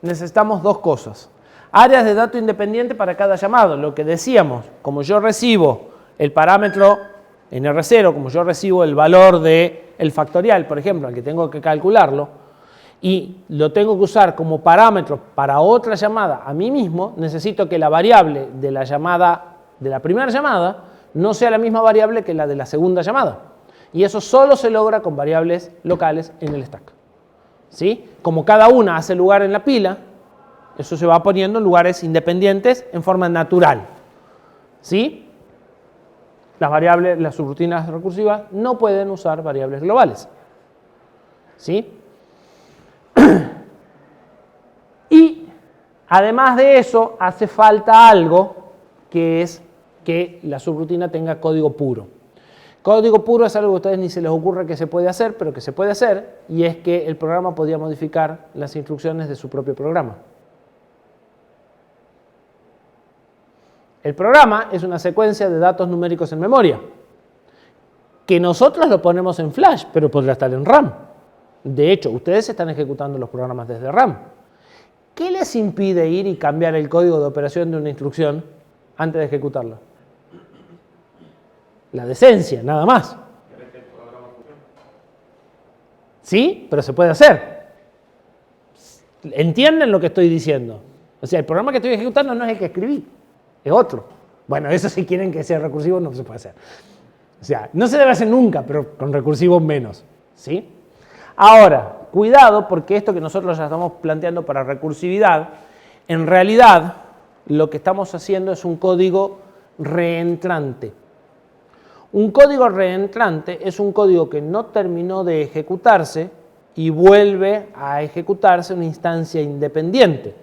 necesitamos dos cosas. Áreas de dato independiente para cada llamado. Lo que decíamos, como yo recibo el parámetro en R0, como yo recibo el valor del factorial, por ejemplo, al que tengo que calcularlo, y lo tengo que usar como parámetro para otra llamada a mí mismo, necesito que la variable de la llamada, de la primera llamada, no sea la misma variable que la de la segunda llamada. Y eso solo se logra con variables locales en el stack. ¿Sí? Como cada una hace lugar en la pila, eso se va poniendo en lugares independientes en forma natural. ¿Sí? Las variables, las subrutinas recursivas no pueden usar variables globales. ¿Sí? Y además de eso, hace falta algo que es que la subrutina tenga código puro. Código puro es algo que a ustedes ni se les ocurre que se puede hacer, pero que se puede hacer, y es que el programa podía modificar las instrucciones de su propio programa. El programa es una secuencia de datos numéricos en memoria, que nosotros lo ponemos en flash, pero podrá estar en RAM. De hecho, ustedes están ejecutando los programas desde RAM. ¿Qué les impide ir y cambiar el código de operación de una instrucción antes de ejecutarla? La decencia, nada más. ¿Sí? Pero se puede hacer. ¿Entienden lo que estoy diciendo? O sea, el programa que estoy ejecutando no es el que escribí, es otro. Bueno, eso si quieren que sea recursivo no se puede hacer. O sea, no se debe hacer nunca, pero con recursivo menos. ¿Sí? Ahora, cuidado, porque esto que nosotros ya estamos planteando para recursividad, en realidad lo que estamos haciendo es un código reentrante. Un código reentrante es un código que no terminó de ejecutarse y vuelve a ejecutarse una instancia independiente.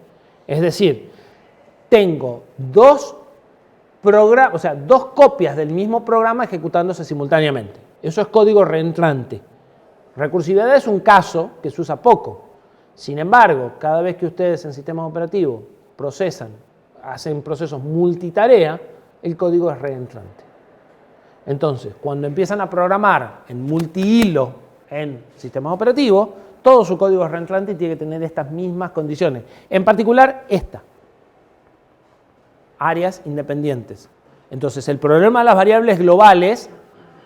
Es decir, tengo dos copias del mismo programa ejecutándose simultáneamente. Eso es código reentrante. Recursividad es un caso que se usa poco. Sin embargo, cada vez que ustedes en sistemas operativos hacen procesos multitarea, el código es reentrante. Entonces, cuando empiezan a programar en multihilo en sistemas operativos, todo su código es reentrante y tiene que tener estas mismas condiciones. En particular, áreas independientes. Entonces, el problema de las variables globales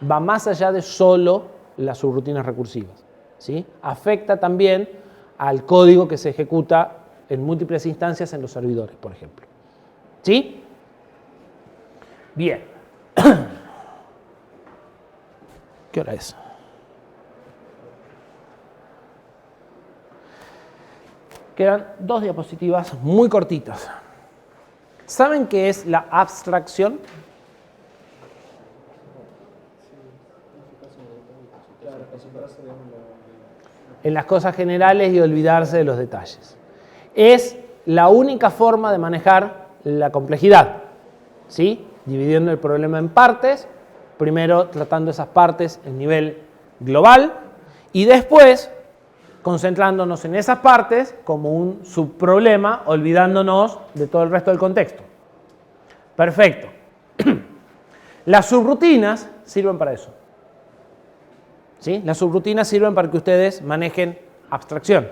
va más allá de solo las subrutinas recursivas. ¿Sí? Afecta también al código que se ejecuta en múltiples instancias en los servidores, por ejemplo. ¿Sí? Bien. ¿Qué hora es? Quedan 2 diapositivas muy cortitas. ¿Saben qué es la abstracción? En las cosas generales y olvidarse de los detalles. Es la única forma de manejar la complejidad. ¿Sí? Dividiendo el problema en partes. Primero tratando esas partes en nivel global y después concentrándonos en esas partes como un subproblema, olvidándonos de todo el resto del contexto. Perfecto. Las subrutinas sirven para eso. ¿Sí? Las subrutinas sirven para que ustedes manejen abstracción.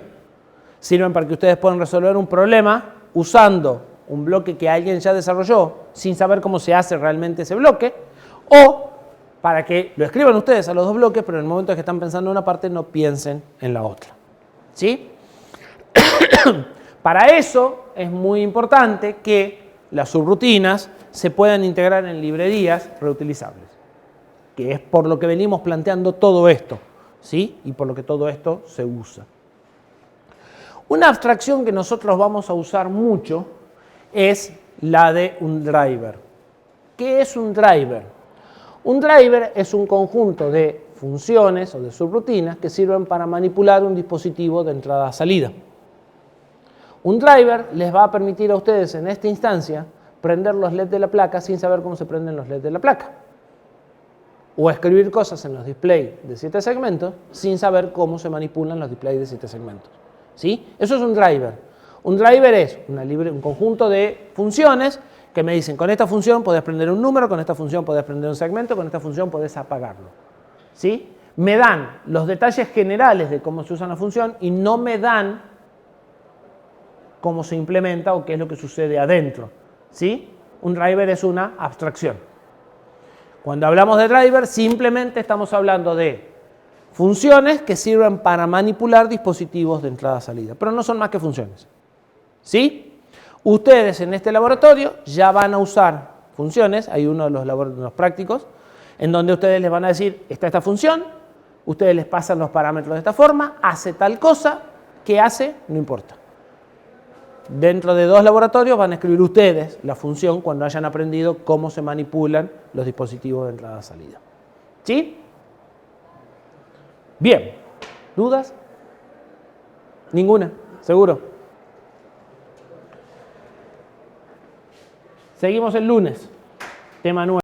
Sirven para que ustedes puedan resolver un problema usando un bloque que alguien ya desarrolló sin saber cómo se hace realmente ese bloque, o para que lo escriban ustedes a los dos bloques, pero en el momento en que están pensando en una parte no piensen en la otra. ¿Sí? Para eso es muy importante que las subrutinas se puedan integrar en librerías reutilizables, que es por lo que venimos planteando todo esto, ¿sí? Y por lo que todo esto se usa. Una abstracción que nosotros vamos a usar mucho es la de un driver. ¿Qué es un driver? Un driver es un conjunto de funciones o de subrutinas que sirven para manipular un dispositivo de entrada-salida. Un driver les va a permitir a ustedes en esta instancia prender los LED de la placa sin saber cómo se prenden los LED de la placa. O escribir cosas en los displays de 7 segmentos sin saber cómo se manipulan los displays de 7 segmentos. ¿Sí? Eso es un driver. Un driver es un conjunto de funciones que me dicen, con esta función podés prender un número, con esta función podés prender un segmento, con esta función podés apagarlo. ¿Sí? Me dan los detalles generales de cómo se usa la función y no me dan cómo se implementa o qué es lo que sucede adentro. ¿Sí? Un driver es una abstracción. Cuando hablamos de driver, simplemente estamos hablando de funciones que sirven para manipular dispositivos de entrada-salida, pero no son más que funciones. ¿Sí? Ustedes en este laboratorio ya van a usar funciones, hay uno de los prácticos, en donde ustedes les van a decir, está esta función, ustedes les pasan los parámetros de esta forma, hace tal cosa, ¿qué hace? No importa. Dentro de 2 laboratorios van a escribir ustedes la función cuando hayan aprendido cómo se manipulan los dispositivos de entrada-salida. ¿Sí? Bien. ¿Dudas? ¿Ninguna? ¿Seguro? Seguimos el lunes. Tema 9.